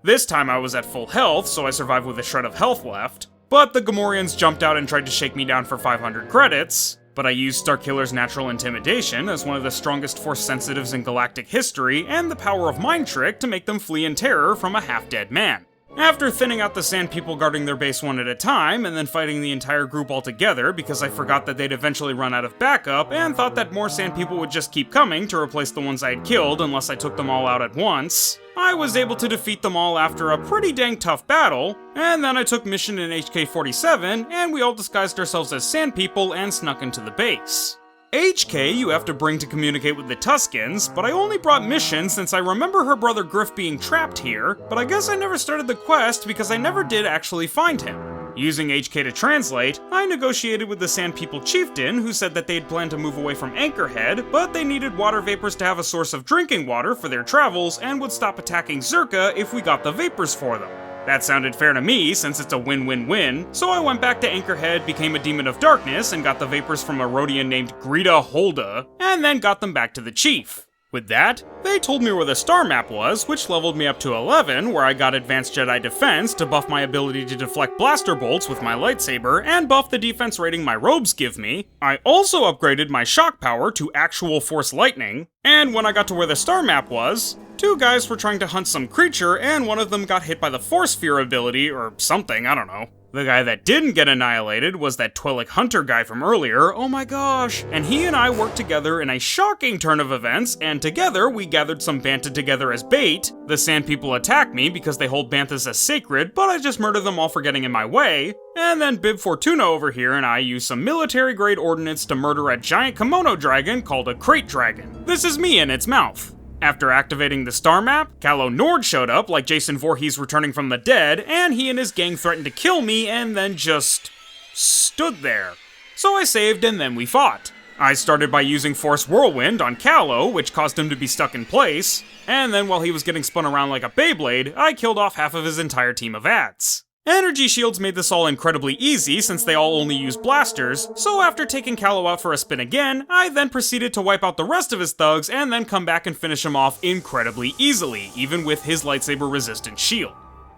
This time I was at full health, so I survived with a shred of health left. But the Gamorreans jumped out and tried to shake me down for 500 credits, but I used Starkiller's natural intimidation as one of the strongest Force sensitives in galactic history and the power of Mind Trick to make them flee in terror from a half-dead man. After thinning out the sand people guarding their base one at a time, and then fighting the entire group all together because I forgot that they'd eventually run out of backup, and thought that more sand people would just keep coming to replace the ones I had killed unless I took them all out at once, I was able to defeat them all after a pretty dang tough battle, and then I took mission in HK-47, and we all disguised ourselves as sand people and snuck into the base. HK you have to bring to communicate with the Tuskens, but I only brought Mission since I remember her brother Griff being trapped here, but I guess I never started the quest because I never did actually find him. Using HK to translate, I negotiated with the Sand People chieftain who said that they'd planned to move away from Anchorhead, but they needed water vapors to have a source of drinking water for their travels and would stop attacking Zerka if we got the vapors for them. That sounded fair to me, since it's a win-win-win, so I went back to Anchorhead, became a Demon of Darkness, and got the vapors from a Rhodian named Greta Holda, and then got them back to the chief. With that, they told me where the star map was, which leveled me up to 11, where I got Advanced Jedi Defense to buff my ability to deflect blaster bolts with my lightsaber, and buff the defense rating my robes give me. I also upgraded my shock power to actual Force Lightning, and when I got to where the star map was, two guys were trying to hunt some creature, and one of them got hit by the Force Fear ability, or something, I don't know. The guy that didn't get annihilated was that Twi'lek Hunter guy from earlier, oh my gosh, and he and I worked together in a shocking turn of events, and together we gathered some Bantha together as bait. The Sand People attack me because they hold Banthas as sacred, but I just murder them all for getting in my way, and then Bib Fortuna over here and I use some military-grade ordnance to murder a giant kimono dragon called a Crate Dragon. This is me in its mouth. After activating the star map, Calo Nord showed up like Jason Voorhees returning from the dead, and he and his gang threatened to kill me and then just stood there. So I saved and then we fought. I started by using Force Whirlwind on Calo, which caused him to be stuck in place, and then while he was getting spun around like a Beyblade, I killed off half of his entire team of Ats. Energy shields made this all incredibly easy since they all only use blasters, so after taking Calo out for a spin again, I then proceeded to wipe out the rest of his thugs and then come back and finish him off incredibly easily, even with his lightsaber resistant shield.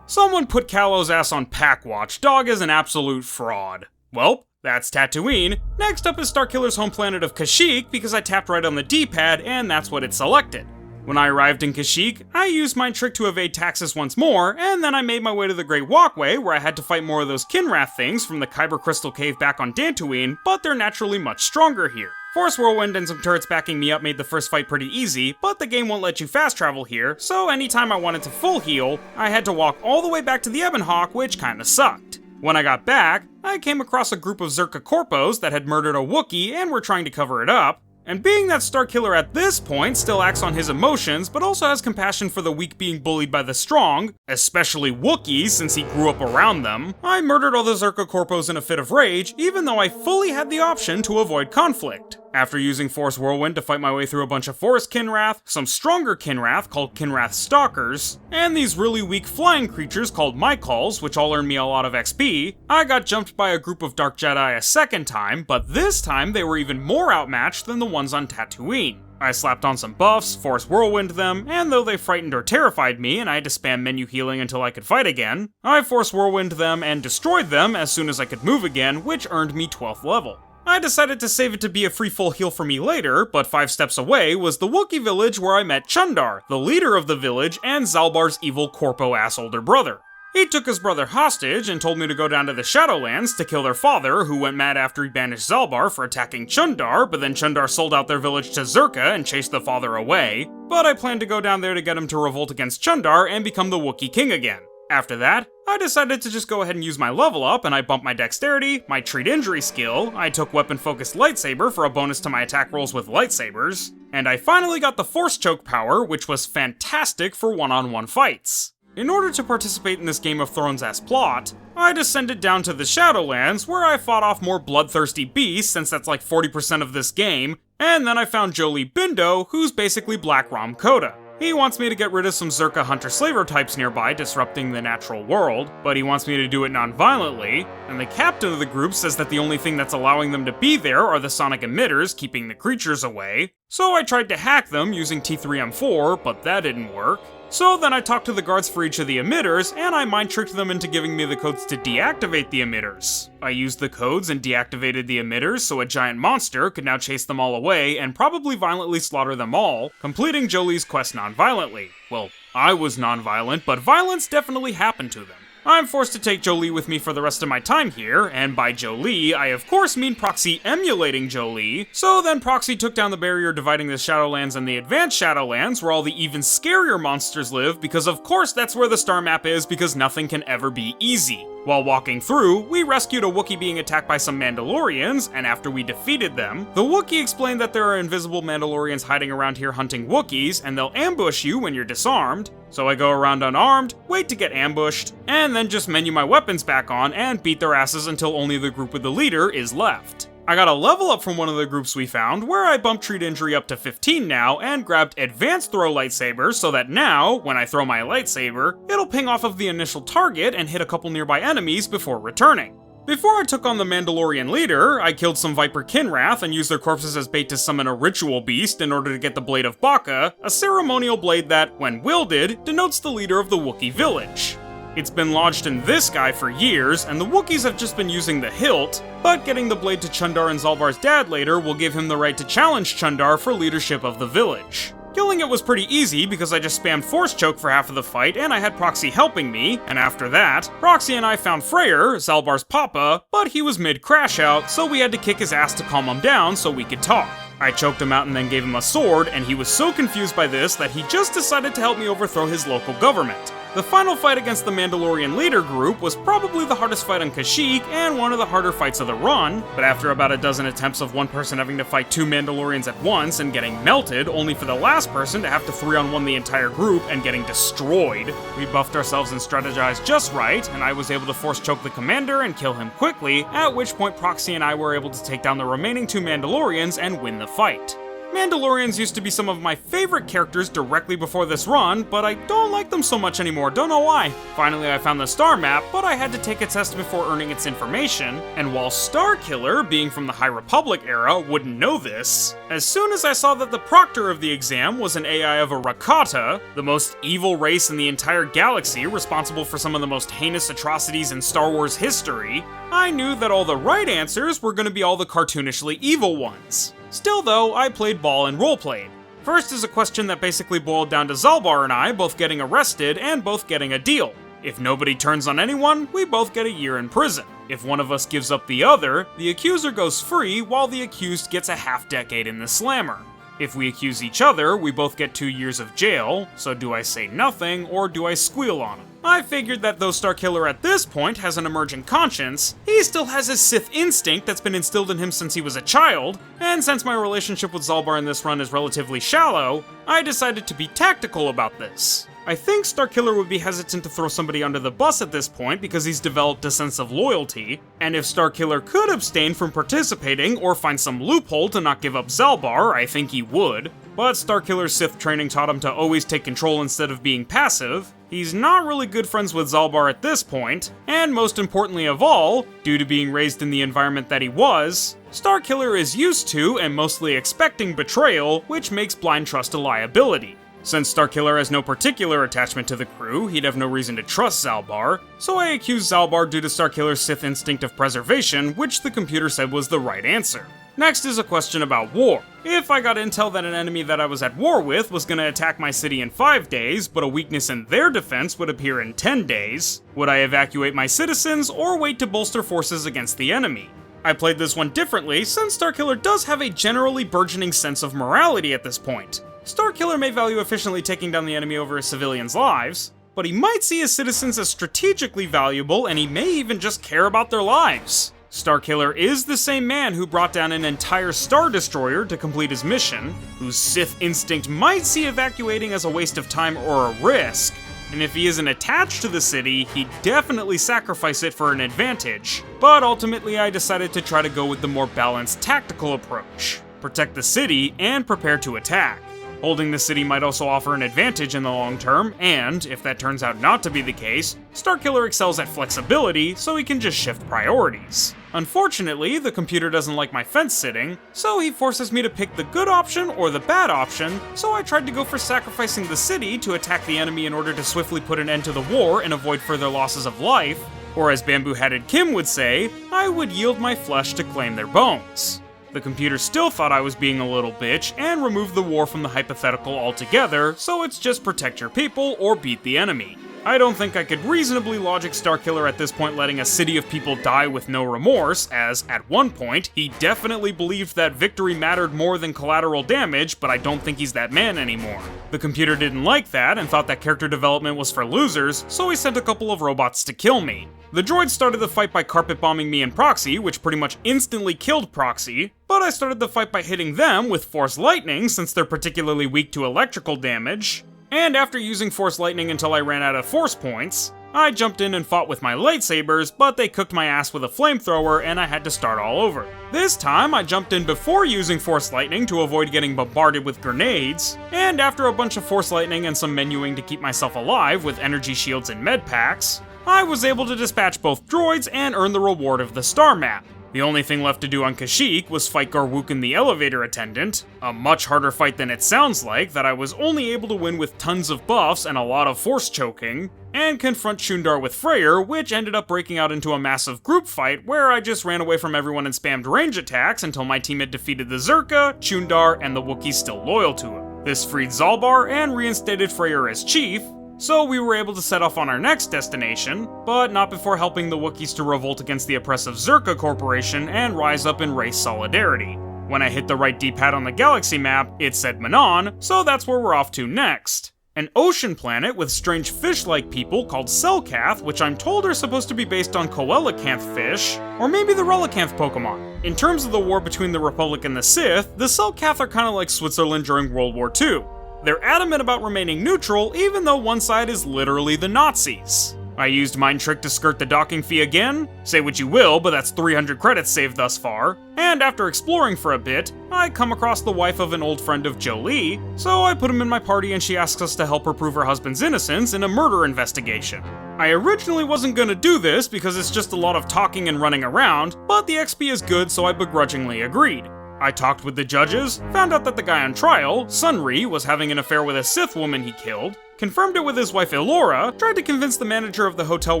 Someone put Calo's ass on pack watch, dog is an absolute fraud. Well, that's Tatooine. Next up is Starkiller's home planet of Kashyyyk because I tapped right on the D-pad and that's what it selected. When I arrived in Kashyyyk, I used my trick to evade taxes once more, and then I made my way to the Great Walkway, where I had to fight more of those Kinrath things from the Kyber Crystal Cave back on Dantooine, but they're naturally much stronger here. Force Whirlwind and some turrets backing me up made the first fight pretty easy, but the game won't let you fast travel here, so anytime I wanted to full heal, I had to walk all the way back to the Ebon Hawk, which kinda sucked. When I got back, I came across a group of Zerka Corpos that had murdered a Wookiee and were trying to cover it up. And being that Starkiller at this point still acts on his emotions, but also has compassion for the weak being bullied by the strong, especially Wookiees since he grew up around them, I murdered all the Zerka Corpos in a fit of rage, even though I fully had the option to avoid conflict. After using Force Whirlwind to fight my way through a bunch of Forest Kinrath, some stronger Kinrath called Kinrath Stalkers, and these really weak flying creatures called Mycals, which all earned me a lot of XP, I got jumped by a group of Dark Jedi a second time, but this time they were even more outmatched than the ones on Tatooine. I slapped on some buffs, Force Whirlwind them, and though they frightened or terrified me and I had to spam menu healing until I could fight again, I Force Whirlwind them and destroyed them as soon as I could move again, which earned me 12th level. I decided to save it to be a free full heal for me later, but 5 steps away was the Wookiee village where I met Chundar, the leader of the village and Zalbar's evil corpo-ass older brother. He took his brother hostage and told me to go down to the Shadowlands to kill their father, who went mad after he banished Zalbar for attacking Chundar, but then Chundar sold out their village to Zerka and chased the father away. But I planned to go down there to get him to revolt against Chundar and become the Wookiee king again. After that, I decided to just go ahead and use my level up, and I bumped my dexterity, my treat injury skill, I took weapon-focused lightsaber for a bonus to my attack rolls with lightsabers, and I finally got the force choke power, which was fantastic for one-on-one fights. In order to participate in this Game of Thrones-ass plot, I descended down to the Shadowlands, where I fought off more bloodthirsty beasts, since that's like 40% of this game, and then I found Jolie Bindo, who's basically Black Rom Coda. He wants me to get rid of some Zerka Hunter-Slaver types nearby, disrupting the natural world, but he wants me to do it non-violently, and the captain of the group says that the only thing that's allowing them to be there are the sonic emitters, keeping the creatures away, So I tried to hack them using T3M4, but that didn't work. So then I talked to the guards for each of the emitters, and I mind-tricked them into giving me the codes to deactivate the emitters. I used the codes and deactivated the emitters so a giant monster could now chase them all away and probably violently slaughter them all, completing Jolie's quest non-violently. Well, I was non-violent, but violence definitely happened to them. I'm forced to take Jolie with me for the rest of my time here, and by Jolie, I of course mean Proxy emulating Jolie. So then Proxy took down the barrier dividing the Shadowlands and the Advanced Shadowlands, where all the even scarier monsters live, because of course that's where the star map is, because nothing can ever be easy. While walking through, we rescued a Wookiee being attacked by some Mandalorians, and after we defeated them, the Wookiee explained that there are invisible Mandalorians hiding around here hunting Wookiees, and they'll ambush you when you're disarmed. So I go around unarmed, wait to get ambushed, and then just menu my weapons back on and beat their asses until only the group with the leader is left. I got a level up from one of the groups we found, where I bumped treat injury up to 15 now, and grabbed advanced throw lightsabers so that now, when I throw my lightsaber, it'll ping off of the initial target and hit a couple nearby enemies before returning. Before I took on the Mandalorian leader, I killed some Viper Kinrath and used their corpses as bait to summon a ritual beast in order to get the Blade of Baka, a ceremonial blade that, when wielded, denotes the leader of the Wookiee village. It's been lodged in this guy for years, and the Wookiees have just been using the hilt, but getting the blade to Chundar and Zalbar's dad later will give him the right to challenge Chundar for leadership of the village. Killing it was pretty easy because I just spammed Force Choke for half of the fight and I had Proxy helping me, and after that, Proxy and I found Freyr, Zalbar's papa, but he was mid-crash out, so we had to kick his ass to calm him down so we could talk. I choked him out and then gave him a sword, and he was so confused by this that he just decided to help me overthrow his local government. The final fight against the Mandalorian leader group was probably the hardest fight on Kashyyyk and one of the harder fights of the run, but after about a dozen attempts of one person having to fight two Mandalorians at once and getting melted, only for the last person to have to 3-on-1 the entire group and getting destroyed, we buffed ourselves and strategized just right, and I was able to force choke the commander and kill him quickly, at which point Proxy and I were able to take down the remaining two Mandalorians and win the fight. Mandalorians used to be some of my favorite characters directly before this run, but I don't like them so much anymore, don't know why. Finally I found the star map, but I had to take a test before earning its information, and while Starkiller, being from the High Republic era, wouldn't know this, as soon as I saw that the proctor of the exam was an AI of a Rakata, the most evil race in the entire galaxy responsible for some of the most heinous atrocities in Star Wars history, I knew that all the right answers were going to be all the cartoonishly evil ones. Still though, I played ball and roleplayed. First is a question that basically boiled down to Zalbar and I both getting arrested and both getting a deal. If nobody turns on anyone, we both get a year in prison. If one of us gives up the other, the accuser goes free while the accused gets a half-decade in the slammer. If we accuse each other, we both get 2 years of jail, so do I say nothing or do I squeal on him? I figured that though Starkiller at this point has an emerging conscience, he still has his Sith instinct that's been instilled in him since he was a child, and since my relationship with Zalbar in this run is relatively shallow, I decided to be tactical about this. I think Starkiller would be hesitant to throw somebody under the bus at this point because he's developed a sense of loyalty, and if Starkiller could abstain from participating or find some loophole to not give up Zalbar, I think he would. But Starkiller's Sith training taught him to always take control instead of being passive. He's not really good friends with Zalbar at this point, and most importantly of all, due to being raised in the environment that he was, Starkiller is used to and mostly expecting betrayal, which makes blind trust a liability. Since Starkiller has no particular attachment to the crew, he'd have no reason to trust Zalbar, so I accused Zalbar due to Starkiller's Sith instinct of preservation, which the computer said was the right answer. Next is a question about war. If I got intel that an enemy that I was at war with was gonna attack my city in 5 days, but a weakness in their defense would appear in 10 days, would I evacuate my citizens or wait to bolster forces against the enemy? I played this one differently since Starkiller does have a generally burgeoning sense of morality at this point. Starkiller may value efficiently taking down the enemy over his civilians' lives, but he might see his citizens as strategically valuable and he may even just care about their lives. Starkiller is the same man who brought down an entire Star Destroyer to complete his mission, whose Sith instinct might see evacuating as a waste of time or a risk, and if he isn't attached to the city, he'd definitely sacrifice it for an advantage. But ultimately I decided to try to go with the more balanced tactical approach. Protect the city and prepare to attack. Holding the city might also offer an advantage in the long term, and, if that turns out not to be the case, Starkiller excels at flexibility, so he can just shift priorities. Unfortunately, the computer doesn't like my fence sitting, so he forces me to pick the good option or the bad option, so I tried to go for sacrificing the city to attack the enemy in order to swiftly put an end to the war and avoid further losses of life, or as Bamboo-Hatted Kim would say, I would yield my flesh to claim their bones. The computer still thought I was being a little bitch and removed the war from the hypothetical altogether, so it's just protect your people or beat the enemy. I don't think I could reasonably logic Starkiller at this point letting a city of people die with no remorse, as, at one point, he definitely believed that victory mattered more than collateral damage, but I don't think he's that man anymore. The computer didn't like that and thought that character development was for losers, so he sent a couple of robots to kill me. The droids started the fight by carpet bombing me and Proxy, which pretty much instantly killed Proxy, but I started the fight by hitting them with Force Lightning since they're particularly weak to electrical damage. And after using Force Lightning until I ran out of Force points, I jumped in and fought with my lightsabers, but they cooked my ass with a flamethrower and I had to start all over. This time, I jumped in before using Force Lightning to avoid getting bombarded with grenades, and after a bunch of Force Lightning and some menuing to keep myself alive with energy shields and med packs, I was able to dispatch both droids and earn the reward of the Star Map. The only thing left to do on Kashyyyk was fight Garwookin the elevator attendant, a much harder fight than it sounds like that I was only able to win with tons of buffs and a lot of force choking, and confront Chundar with Freyr, which ended up breaking out into a massive group fight where I just ran away from everyone and spammed range attacks until my team had defeated the Zerka, Chundar, and the Wookiees still loyal to him. This freed Zalbar and reinstated Freyr as chief, so we were able to set off on our next destination, but not before helping the Wookiees to revolt against the oppressive Zerka Corporation and rise up in race solidarity. When I hit the right D-pad on the galaxy map, it said Manaan, so that's where we're off to next. An ocean planet with strange fish-like people called Selkath, which I'm told are supposed to be based on Coelacanth fish, or maybe the Relicanth Pokemon. In terms of the war between the Republic and the Sith, the Selkath are kinda like Switzerland during World War II. They're adamant about remaining neutral, even though one side is literally the Nazis. I used Mind Trick to skirt the docking fee again. Say what you will, but that's 300 credits saved thus far. And after exploring for a bit, I come across the wife of an old friend of Jolie, so I put him in my party and she asks us to help her prove her husband's innocence in a murder investigation. I originally wasn't gonna do this because it's just a lot of talking and running around, but the XP is good, so I begrudgingly agreed. I talked with the judges, found out that the guy on trial, Sunri, was having an affair with a Sith woman he killed, confirmed it with his wife Elora, tried to convince the manager of the hotel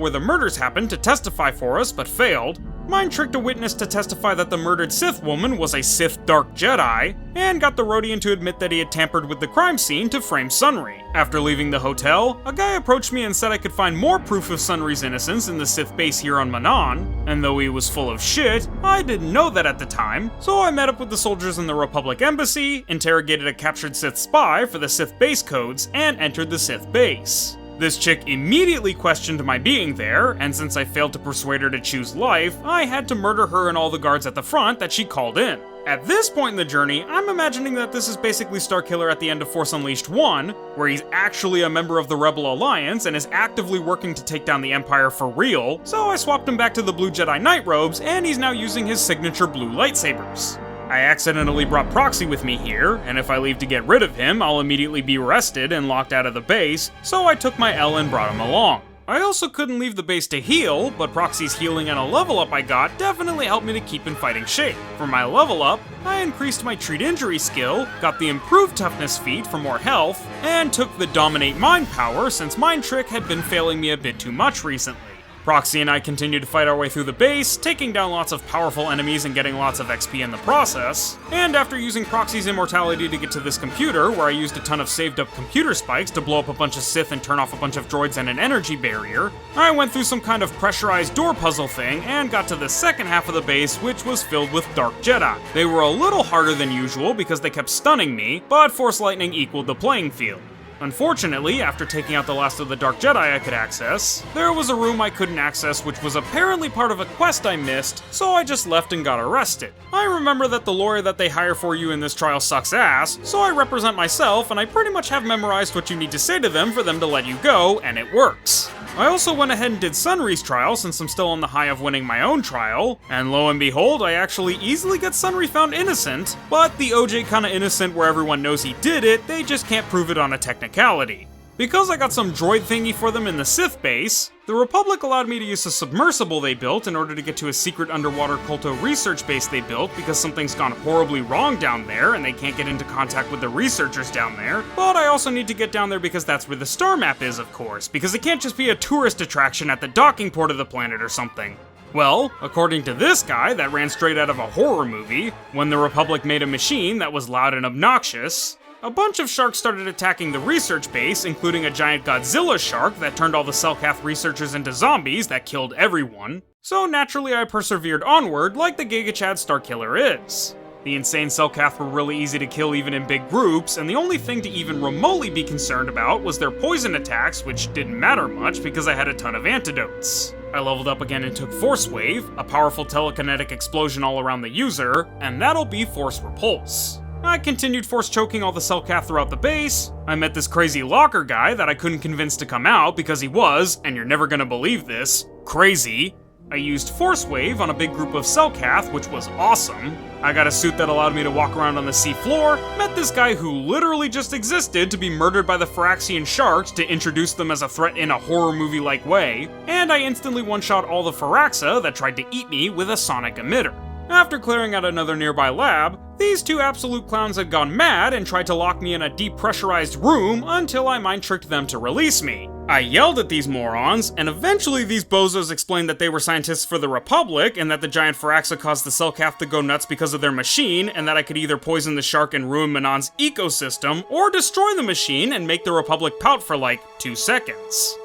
where the murders happened to testify for us but failed, mind tricked a witness to testify that the murdered Sith woman was a Sith Dark Jedi, and got the Rodian to admit that he had tampered with the crime scene to frame Sunri. After leaving the hotel, a guy approached me and said I could find more proof of Sunri's innocence in the Sith base here on Manaan, and though he was full of shit, I didn't know that at the time, so I met up with the soldiers in the Republic Embassy, interrogated a captured Sith spy for the Sith base codes, and entered the Sith base. This chick immediately questioned my being there, and since I failed to persuade her to choose life, I had to murder her and all the guards at the front that she called in. At this point in the journey, I'm imagining that this is basically Starkiller at the end of Force Unleashed 1, where he's actually a member of the Rebel Alliance and is actively working to take down the Empire for real, so I swapped him back to the blue Jedi Knight robes, and he's now using his signature blue lightsabers. I accidentally brought Proxy with me here, and if I leave to get rid of him, I'll immediately be arrested and locked out of the base, so I took my L and brought him along. I also couldn't leave the base to heal, but Proxy's healing and a level up I got definitely helped me to keep in fighting shape. For my level up, I increased my treat injury skill, got the improved toughness feat for more health, and took the dominate mind power since Mind Trick had been failing me a bit too much recently. Proxy and I continued to fight our way through the base, taking down lots of powerful enemies and getting lots of XP in the process, and after using Proxy's immortality to get to this computer, where I used a ton of saved up computer spikes to blow up a bunch of Sith and turn off a bunch of droids and an energy barrier, I went through some kind of pressurized door puzzle thing and got to the second half of the base, which was filled with Dark Jedi. They were a little harder than usual because they kept stunning me, but Force Lightning equaled the playing field. Unfortunately, after taking out the last of the Dark Jedi I could access, there was a room I couldn't access which was apparently part of a quest I missed, so I just left and got arrested. I remember that the lawyer that they hire for you in this trial sucks ass, so I represent myself and I pretty much have memorized what you need to say to them for them to let you go, and it works. I also went ahead and did Sunry's trial since I'm still on the high of winning my own trial, and lo and behold, I actually easily get Sunry found innocent, but the OJ kinda innocent where everyone knows he did it, they just can't prove it on a technicality. Because I got some droid thingy for them in the Sith base, the Republic allowed me to use a submersible they built in order to get to a secret underwater KOTOR research base they built because something's gone horribly wrong down there and they can't get into contact with the researchers down there. But I also need to get down there because that's where the star map is, of course, because it can't just be a tourist attraction at the docking port of the planet or something. Well, according to this guy that ran straight out of a horror movie, when the Republic made a machine that was loud and obnoxious, a bunch of sharks started attacking the research base, including a giant Godzilla shark that turned all the Selkath researchers into zombies that killed everyone. So naturally I persevered onward like the Giga Chad Starkiller is. The insane Selkath were really easy to kill even in big groups, and the only thing to even remotely be concerned about was their poison attacks, which didn't matter much because I had a ton of antidotes. I leveled up again and took Force Wave, a powerful telekinetic explosion all around the user, and that'll be Force Repulse. I continued force choking all the Selkath throughout the base. I met this crazy locker guy that I couldn't convince to come out because he was, and you're never gonna believe this, crazy. I used Force Wave on a big group of Selkath, which was awesome. I got a suit that allowed me to walk around on the sea floor, met this guy who literally just existed to be murdered by the Phyraxian sharks to introduce them as a threat in a horror movie-like way, and I instantly one-shot all the Phyraxa that tried to eat me with a sonic emitter. After clearing out another nearby lab, these two absolute clowns had gone mad and tried to lock me in a depressurized room until I mind-tricked them to release me. I yelled at these morons, and eventually these bozos explained that they were scientists for the Republic, and that the giant Phyraxa caused the Selkath to go nuts because of their machine, and that I could either poison the shark and ruin Manaan's ecosystem, or destroy the machine and make the Republic pout for like 2 seconds.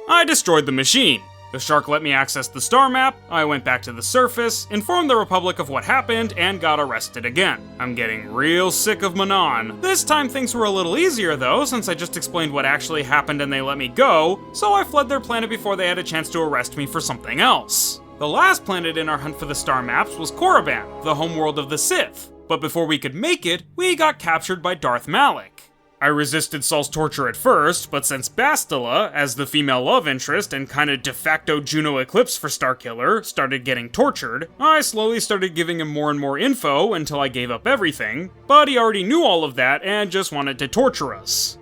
I destroyed the machine. The shark let me access the star map, I went back to the surface, informed the Republic of what happened, and got arrested again. I'm getting real sick of Manaan. This time things were a little easier though, since I just explained what actually happened and they let me go, so I fled their planet before they had a chance to arrest me for something else. The last planet in our hunt for the star maps was Korriban, the homeworld of the Sith, but before we could make it, we got captured by Darth Malak. I resisted Saul's torture at first, but since Bastila, as the female love interest and kinda de facto Juno Eclipse for Starkiller, started getting tortured, I slowly started giving him more and more info until I gave up everything, but he already knew all of that and just wanted to torture us.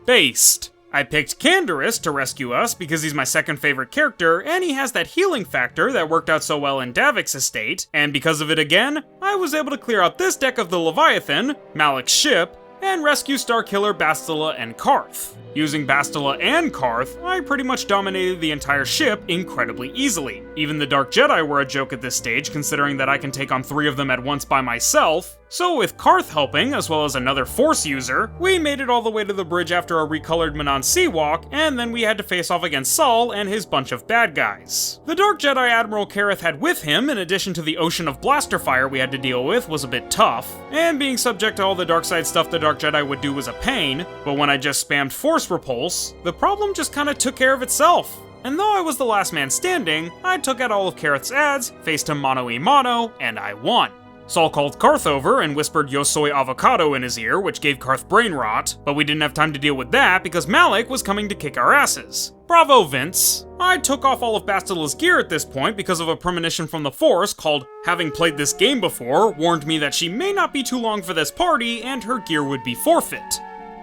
Based. I picked Canderous to rescue us because he's my second favorite character, and he has that healing factor that worked out so well in Davik's estate, and because of it again, I was able to clear out this deck of the Leviathan, Malak's ship, and rescue Starkiller, Bastila, and Karth. Using Bastila and Karth, I pretty much dominated the entire ship incredibly easily. Even the Dark Jedi were a joke at this stage, considering that I can take on 3 of them at once by myself, so with Karth helping, as well as another Force user, we made it all the way to the bridge after a recolored Manaan sea walk, and then we had to face off against Saul and his bunch of bad guys. The Dark Jedi Admiral Kareth had with him, in addition to the ocean of blaster fire we had to deal with, was a bit tough, and being subject to all the dark side stuff the Dark Jedi would do was a pain, but when I just spammed Force Repulse, the problem just kinda took care of itself. And though I was the last man standing, I took out all of Kareth's ads, faced him mano-a-mano, and I won. Saul called Karth over and whispered "Yo soy avocado" in his ear, which gave Karth brain rot, but we didn't have time to deal with that because Malak was coming to kick our asses. Bravo, Vince. I took off all of Bastila's gear at this point because of a premonition from the Force called "Having played this game before" warned me that she may not be too long for this party and her gear would be forfeit.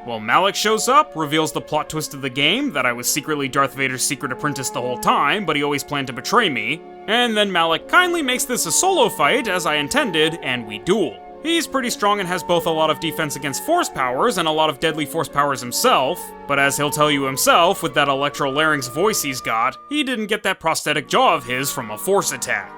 Well, Malak shows up, reveals the plot twist of the game, that I was secretly Darth Vader's secret apprentice the whole time, but he always planned to betray me, and then Malak kindly makes this a solo fight, as I intended, and we duel. He's pretty strong and has both a lot of defense against force powers and a lot of deadly force powers himself, but as he'll tell you himself with that electro-larynx voice he's got, he didn't get that prosthetic jaw of his from a force attack.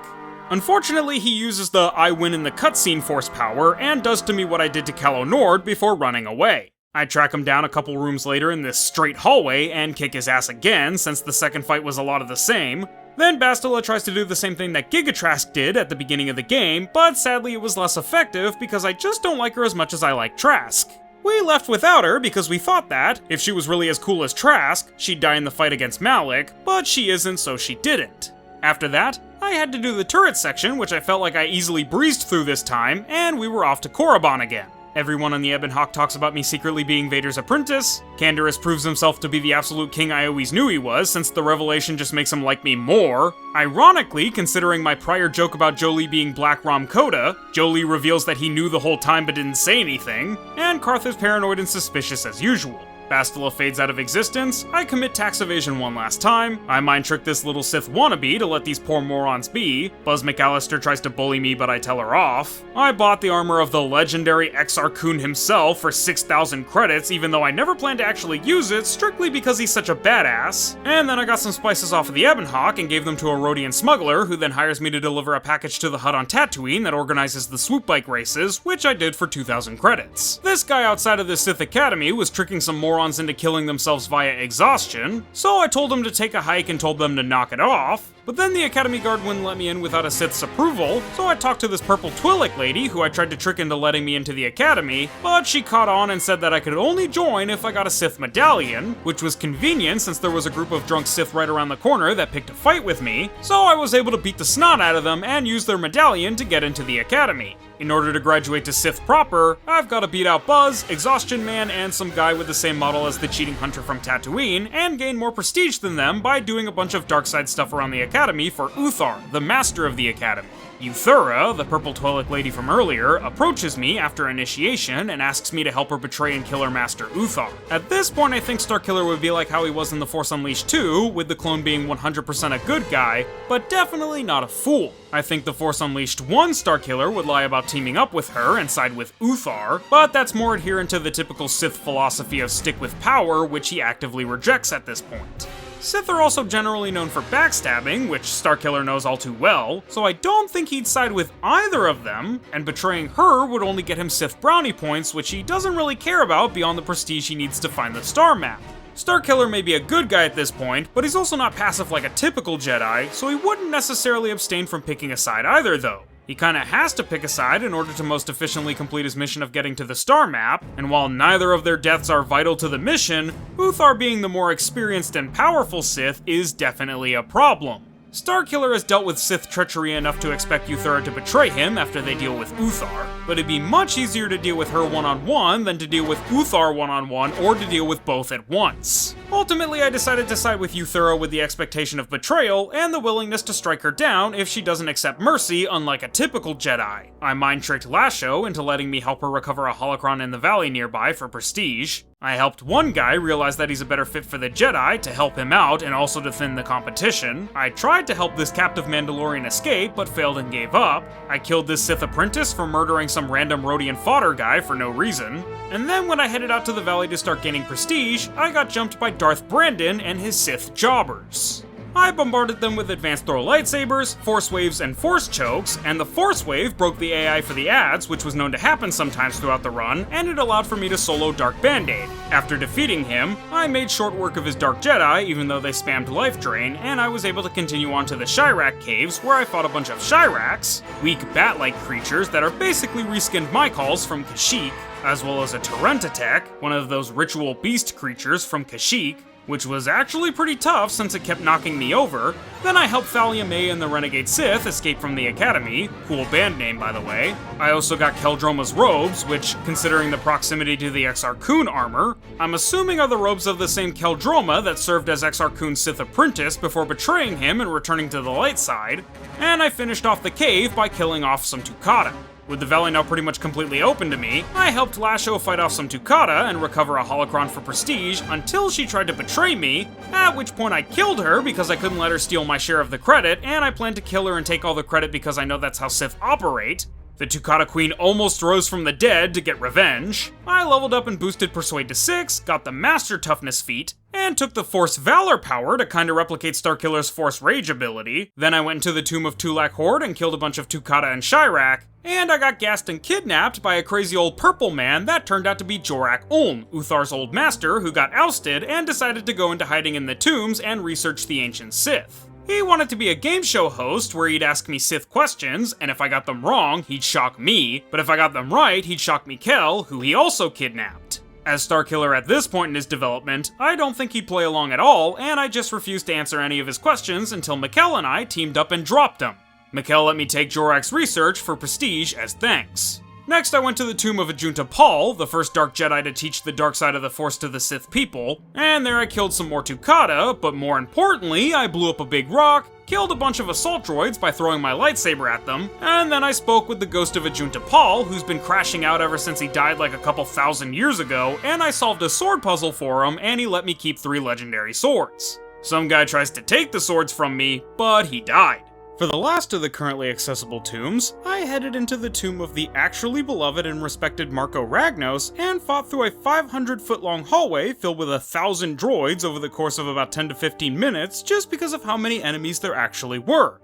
Unfortunately, he uses the "I win in the cutscene" force power and does to me what I did to Calo Nord before running away. I track him down a couple rooms later in this straight hallway and kick his ass again, since the second fight was a lot of the same. Then Bastila tries to do the same thing that Gigatrask did at the beginning of the game, but sadly it was less effective because I just don't like her as much as I like Trask. We left without her because we thought that, if she was really as cool as Trask, she'd die in the fight against Malak, but she isn't, so she didn't. After that, I had to do the turret section, which I felt like I easily breezed through this time, and we were off to Korriban again. Everyone on the Ebon Hawk talks about me secretly being Vader's apprentice. Canderous proves himself to be the absolute king I always knew he was, since the revelation just makes him like me more. Ironically, considering my prior joke about Jolee being Black Rom Coda, Jolee reveals that he knew the whole time but didn't say anything, and Carth is paranoid and suspicious as usual. Bastila fades out of existence, I commit tax evasion one last time, I mind trick this little Sith wannabe to let these poor morons be, Buzz McAllister tries to bully me but I tell her off, I bought the armor of the legendary Exar Kun himself for 6,000 credits even though I never planned to actually use it strictly because he's such a badass, and then I got some spices off of the Ebon Hawk and gave them to a Rodian smuggler who then hires me to deliver a package to the hut on Tatooine that organizes the Swoop bike races, which I did for 2,000 credits. This guy outside of the Sith Academy was tricking some morons into killing themselves via exhaustion, so I told them to take a hike and told them to knock it off, but then the Academy Guard wouldn't let me in without a Sith's approval, so I talked to this purple Twi'lek lady who I tried to trick into letting me into the Academy, but she caught on and said that I could only join if I got a Sith medallion, which was convenient since there was a group of drunk Sith right around the corner that picked a fight with me, so I was able to beat the snot out of them and use their medallion to get into the Academy. In order to graduate to Sith proper, I've got to beat out Buzz, Exhaustion Man, and some guy with the same model as the cheating hunter from Tatooine, and gain more prestige than them by doing a bunch of dark side stuff around the Academy for Uthar, the master of the Academy. Euthura, the purple Twi'lek lady from earlier, approaches me after initiation and asks me to help her betray and kill her master Uthar. At this point, I think Starkiller would be like how he was in The Force Unleashed 2, with the clone being 100% a good guy, but definitely not a fool. I think The Force Unleashed 1 Starkiller would lie about teaming up with her and side with Uthar, but that's more adherent to the typical Sith philosophy of stick with power, which he actively rejects at this point. Sith are also generally known for backstabbing, which Starkiller knows all too well, so I don't think he'd side with either of them, and betraying her would only get him Sith brownie points, which he doesn't really care about beyond the prestige he needs to find the Star Map. Starkiller may be a good guy at this point, but he's also not passive like a typical Jedi, so he wouldn't necessarily abstain from picking a side either though. He kinda has to pick a side in order to most efficiently complete his mission of getting to the Star Map, and while neither of their deaths are vital to the mission, Uthar being the more experienced and powerful Sith is definitely a problem. Starkiller has dealt with Sith treachery enough to expect Euthura to betray him after they deal with Uthar, but it'd be much easier to deal with her one-on-one than to deal with Uthar one-on-one or to deal with both at once. Ultimately, I decided to side with Euthura with the expectation of betrayal and the willingness to strike her down if she doesn't accept mercy, unlike a typical Jedi. I mind-tricked Lasho into letting me help her recover a holocron in the valley nearby for prestige. I helped one guy realize that he's a better fit for the Jedi to help him out and also to thin the competition. I tried to help this captive Mandalorian escape, but failed and gave up. I killed this Sith apprentice for murdering some random Rodian fodder guy for no reason. And then when I headed out to the valley to start gaining prestige, I got jumped by Darth Brandon and his Sith jobbers. I bombarded them with advanced throw lightsabers, force waves, and force chokes, and the force wave broke the AI for the ads, which was known to happen sometimes throughout the run, and it allowed for me to solo Dark Band-Aid. After defeating him, I made short work of his Dark Jedi, even though they spammed life drain, and I was able to continue on to the Shirrak caves, where I fought a bunch of Shirraks, weak bat-like creatures that are basically reskinned my calls from Kashyyyk, as well as a Torrent-Attack, one of those ritual beast creatures from Kashyyyk, which was actually pretty tough since it kept knocking me over. Then I helped Thalia May and the Renegade Sith escape from the Academy, cool band name by the way. I also got Keldroma's robes, which, considering the proximity to the Exar Kun armor, I'm assuming are the robes of the same Keldroma that served as Exar Kun's Sith apprentice before betraying him and returning to the light side. And I finished off the cave by killing off some Tukata. With the valley now pretty much completely open to me, I helped Lasho fight off some Tukata and recover a holocron for prestige until she tried to betray me, at which point I killed her because I couldn't let her steal my share of the credit, and I planned to kill her and take all the credit because I know that's how Sith operate. The Tukata Queen almost rose from the dead to get revenge. I leveled up and boosted Persuade to 6, got the Master Toughness feat, and took the Force Valor power to kinda replicate Starkiller's Force Rage ability. Then I went into the Tomb of Tulak Horde and killed a bunch of Tukata and Shirrak, and I got gassed and kidnapped by a crazy old purple man that turned out to be Jorak Uln, Uthar's old master, who got ousted and decided to go into hiding in the tombs and research the ancient Sith. He wanted to be a game show host where he'd ask me Sith questions, and if I got them wrong, he'd shock me, but if I got them right, he'd shock Mikkel, who he also kidnapped. As Starkiller at this point in his development, I don't think he'd play along at all, and I just refused to answer any of his questions until Mikkel and I teamed up and dropped him. Mikkel let me take Jorak's research for prestige as thanks. Next, I went to the tomb of Ajunta Pall, the first Dark Jedi to teach the dark side of the Force to the Sith people, and there I killed some more Tukata, but more importantly, I blew up a big rock, killed a bunch of assault droids by throwing my lightsaber at them, and then I spoke with the ghost of Ajunta Pall, who's been crashing out ever since he died like a couple thousand years ago, and I solved a sword puzzle for him, and he let me keep 3 legendary swords. Some guy tries to take the swords from me, but he died. For the last of the currently accessible tombs, I headed into the tomb of the actually beloved and respected Marco Ragnos and fought through a 500-foot-long hallway filled with 1,000 droids over the course of about 10 to 15 minutes just because of how many enemies there actually were.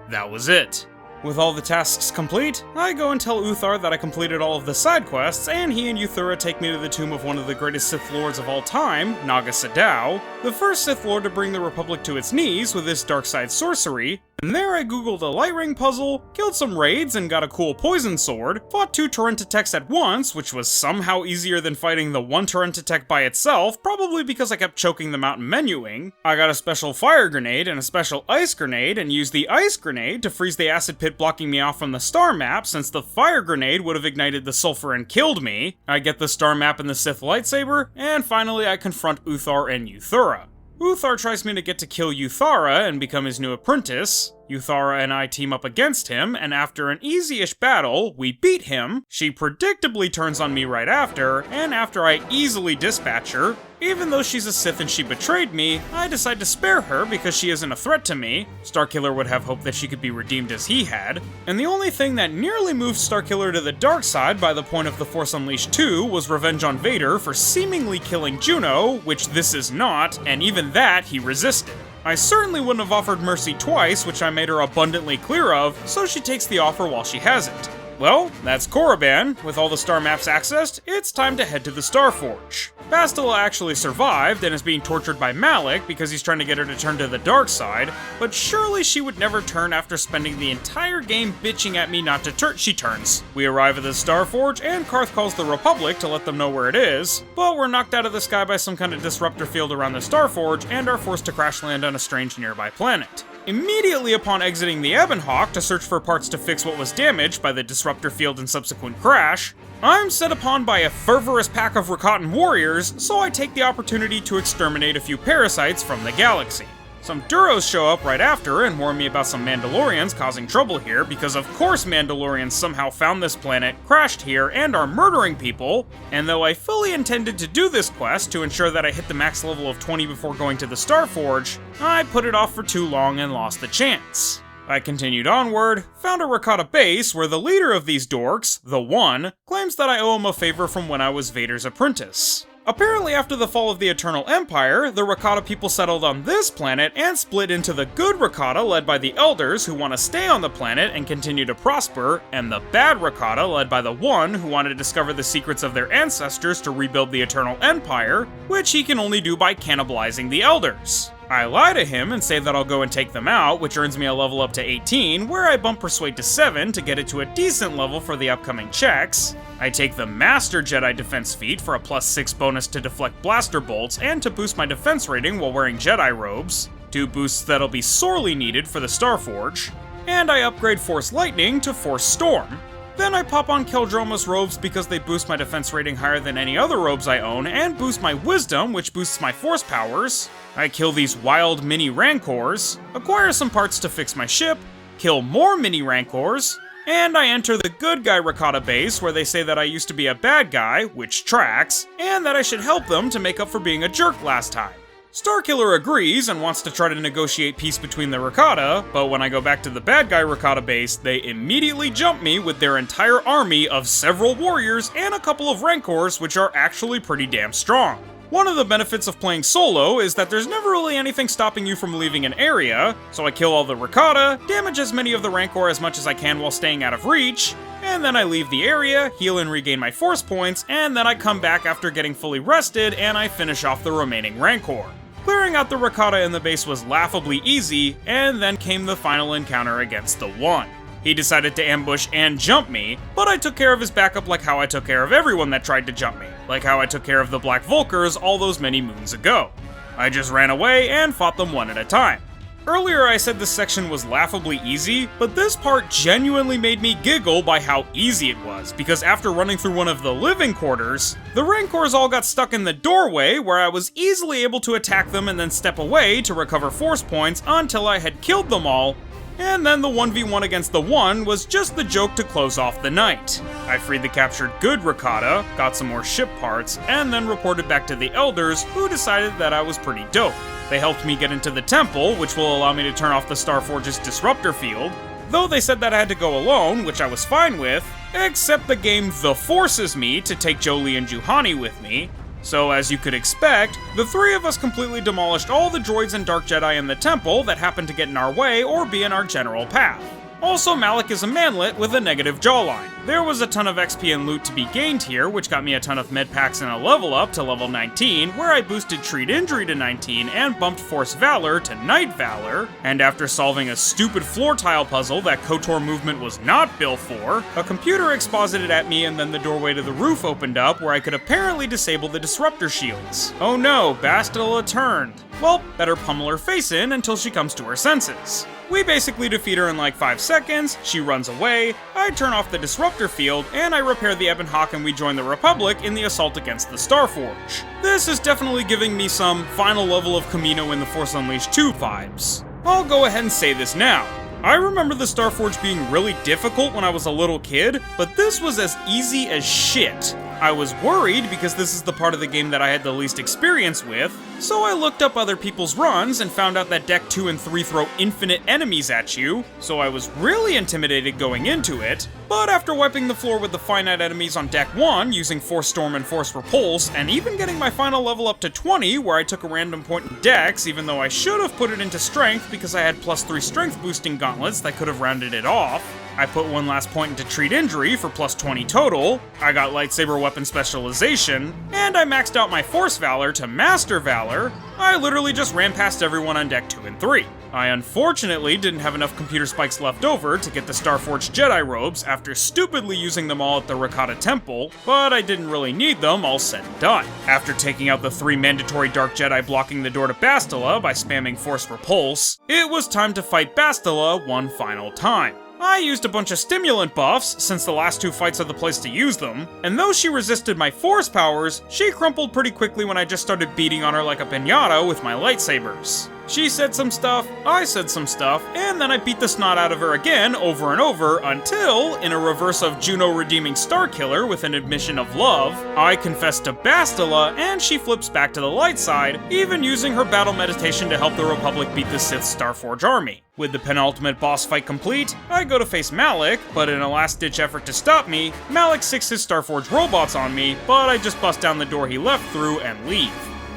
That was it. With all the tasks complete, I go and tell Uthar that I completed all of the side quests, and he and Euthura take me to the tomb of one of the greatest Sith Lords of all time, Naga Sadow, the first Sith Lord to bring the Republic to its knees with his dark side sorcery, and there I googled a light ring puzzle, killed some raids and got a cool poison sword, fought 2 Tarentatechs at once, which was somehow easier than fighting the 1 Tarentatech by itself, probably because I kept choking them out and menuing. I got a special fire grenade and a special ice grenade, and used the ice grenade to freeze the acid pit blocking me off from the star map, since the fire grenade would have ignited the sulfur and killed me. I get the star map and the Sith lightsaber, and finally I confront Uthar and Euthura. Uthar tries me to get to kill Euthara and become his new apprentice. Euthara and I team up against him, and after an easy-ish battle, we beat him. She predictably turns on me right after, and after I easily dispatch her, even though she's a Sith and she betrayed me, I decide to spare her because she isn't a threat to me. Starkiller would have hoped that she could be redeemed as he had. And the only thing that nearly moved Starkiller to the dark side by the point of The Force Unleashed 2 was revenge on Vader for seemingly killing Juno, which this is not, and even that he resisted. I certainly wouldn't have offered mercy twice, which I made her abundantly clear of, so she takes the offer while she has it. Well, that's Korriban. With all the star maps accessed, it's time to head to the Starforge. Bastila actually survived and is being tortured by Malak because he's trying to get her to turn to the dark side, but surely she would never turn after spending the entire game bitching at me not to turn. She turns. We arrive at the Starforge, and Karth calls the Republic to let them know where it is, but we're knocked out of the sky by some kind of disruptor field around the Starforge and are forced to crash land on a strange nearby planet. Immediately upon exiting the Ebonhawk to search for parts to fix what was damaged by the disruptor field and subsequent crash, I'm set upon by a fervorous pack of Rakatan warriors, so I take the opportunity to exterminate a few parasites from the galaxy. Some Duros show up right after and warn me about some Mandalorians causing trouble here, because of course Mandalorians somehow found this planet, crashed here, and are murdering people, and though I fully intended to do this quest to ensure that I hit the max level of 20 before going to the Starforge, I put it off for too long and lost the chance. I continued onward, found a Rakata base where the leader of these dorks, the One, claims that I owe him a favor from when I was Vader's apprentice. Apparently after the fall of the Eternal Empire, the Rakata people settled on this planet and split into the good Rakata led by the Elders who want to stay on the planet and continue to prosper, and the bad Rakata led by the One who want to discover the secrets of their ancestors to rebuild the Eternal Empire, which he can only do by cannibalizing the Elders. I lie to him and say that I'll go and take them out, which earns me a level up to 18, where I bump Persuade to 7 to get it to a decent level for the upcoming checks. I take the Master Jedi Defense feat for a +6 bonus to deflect blaster bolts and to boost my defense rating while wearing Jedi robes, 2 boosts that'll be sorely needed for the Starforge, and I upgrade Force Lightning to Force Storm. Then I pop on Keldroma's robes because they boost my defense rating higher than any other robes I own, and boost my wisdom, which boosts my force powers. I kill these wild mini Rancors, acquire some parts to fix my ship, kill more mini Rancors, and I enter the good guy Rakata base where they say that I used to be a bad guy, which tracks, and that I should help them to make up for being a jerk last time. Starkiller agrees and wants to try to negotiate peace between the Rakata, but when I go back to the bad guy Rakata base, they immediately jump me with their entire army of several warriors and a couple of Rancors, which are actually pretty damn strong. One of the benefits of playing solo is that there's never really anything stopping you from leaving an area, so I kill all the Rakata, damage as many of the Rancor as much as I can while staying out of reach, and then I leave the area, heal and regain my force points, and then I come back after getting fully rested and I finish off the remaining Rancor. Clearing out the Rakata in the base was laughably easy, and then came the final encounter against the One. He decided to ambush and jump me, but I took care of his backup like how I took care of everyone that tried to jump me, like how I took care of the Black Vulkars all those many moons ago. I just ran away and fought them one at a time. Earlier I said this section was laughably easy, but this part genuinely made me giggle by how easy it was, because after running through one of the living quarters, the Rancors all got stuck in the doorway where I was easily able to attack them and then step away to recover force points until I had killed them all, and then the 1v1 against the 1 was just the joke to close off the night. I freed the captured good Rakata, got some more ship parts, and then reported back to the Elders, who decided that I was pretty dope. They helped me get into the temple, which will allow me to turn off the Starforge's disruptor field, though they said that I had to go alone, which I was fine with, except the game forces me to take Jolee and Juhani with me. So as you could expect, the three of us completely demolished all the droids and Dark Jedi in the temple that happened to get in our way or be in our general path. Also, Malak is a manlet with a negative jawline. There was a ton of XP and loot to be gained here, which got me a ton of med packs and a level up to level 19, where I boosted Treat Injury to 19 and bumped Force Valor to Night Valor, and after solving a stupid floor tile puzzle that KOTOR movement was not built for, a computer exposited at me and then the doorway to the roof opened up where I could apparently disable the disruptor shields. Oh no, Bastila turned. Well, better pummel her face in until she comes to her senses. We basically defeat her in like 5 seconds, she runs away, I turn off the disruptor field, and I repair the Ebon Hawk and we join the Republic in the assault against the Starforge. This is definitely giving me some final level of Kamino in the Force Unleashed 2 vibes. I'll go ahead and say this now. I remember the Starforge being really difficult when I was a little kid, but this was as easy as shit. I was worried because this is the part of the game that I had the least experience with, so I looked up other people's runs and found out that Deck 2 and 3 throw infinite enemies at you, so I was really intimidated going into it, but after wiping the floor with the finite enemies on Deck 1 using Force Storm and Force Repulse, and even getting my final level up to 20 where I took a random point in Dex, even though I should have put it into Strength because I had +3 Strength boosting gauntlets that could have rounded it off, I put one last point into Treat Injury for +20 total, I got Lightsaber Weapon Specialization, and I maxed out my Force Valor to Master Valor. I literally just ran past everyone on Deck 2 and 3. I unfortunately didn't have enough computer spikes left over to get the Starforged Jedi robes after stupidly using them all at the Rakata Temple, but I didn't really need them all said and done. After taking out the 3 mandatory Dark Jedi blocking the door to Bastila by spamming Force Repulse, it was time to fight Bastila one final time. I used a bunch of stimulant buffs, since the last 2 fights are the place to use them, and though she resisted my force powers, she crumpled pretty quickly when I just started beating on her like a piñata with my lightsabers. She said some stuff, I said some stuff, and then I beat the snot out of her again over and over until, in a reverse of Juno redeeming Starkiller with an admission of love, I confess to Bastila and she flips back to the light side, even using her battle meditation to help the Republic beat the Sith's Starforge army. With the penultimate boss fight complete, I go to face Malak, but in a last-ditch effort to stop me, Malak sicks his Starforge robots on me, but I just bust down the door he left through and leave.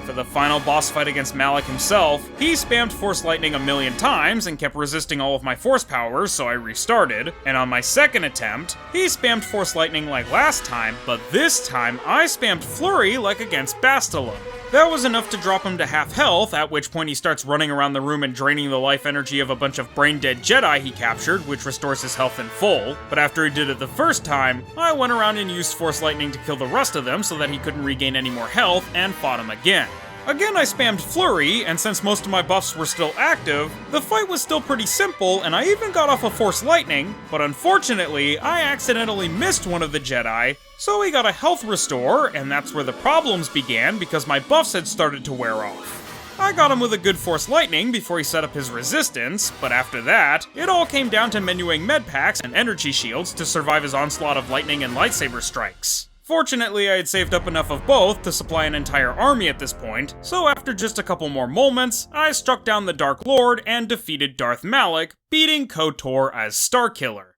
For the final boss fight against Malak himself, he spammed Force Lightning a million times and kept resisting all of my force powers, so I restarted, and on my second attempt, he spammed Force Lightning like last time, but this time I spammed Flurry like against Bastila. That was enough to drop him to half health, at which point he starts running around the room and draining the life energy of a bunch of brain-dead Jedi he captured, which restores his health in full. But after he did it the first time, I went around and used Force Lightning to kill the rest of them so that he couldn't regain any more health, and fought him again. Again, I spammed Flurry, and since most of my buffs were still active, the fight was still pretty simple, and I even got off a Force Lightning, but unfortunately, I accidentally missed one of the Jedi, so he got a health restore, and that's where the problems began because my buffs had started to wear off. I got him with a good Force Lightning before he set up his resistance, but after that, it all came down to menuing medpacks and energy shields to survive his onslaught of lightning and lightsaber strikes. Fortunately, I had saved up enough of both to supply an entire army at this point, so after just a couple more moments, I struck down the Dark Lord and defeated Darth Malak, beating KOTOR as Starkiller.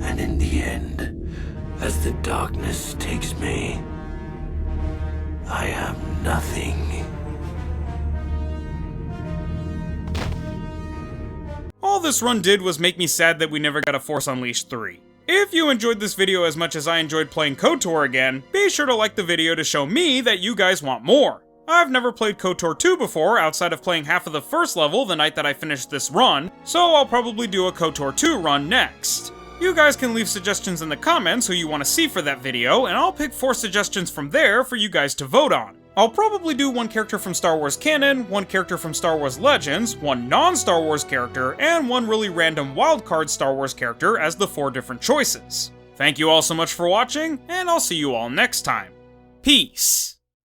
And in the end, as the darkness takes me, I am nothing. All this run did was make me sad that we never got a Force Unleashed 3. If you enjoyed this video as much as I enjoyed playing KOTOR again, be sure to like the video to show me that you guys want more. I've never played KOTOR 2 before outside of playing half of the first level the night that I finished this run, so I'll probably do a KOTOR 2 run next. You guys can leave suggestions in the comments who you want to see for that video, and I'll pick 4 suggestions from there for you guys to vote on. I'll probably do one character from Star Wars canon, one character from Star Wars Legends, one non-Star Wars character, and one really random wildcard Star Wars character as the 4 different choices. Thank you all so much for watching, and I'll see you all next time. Peace!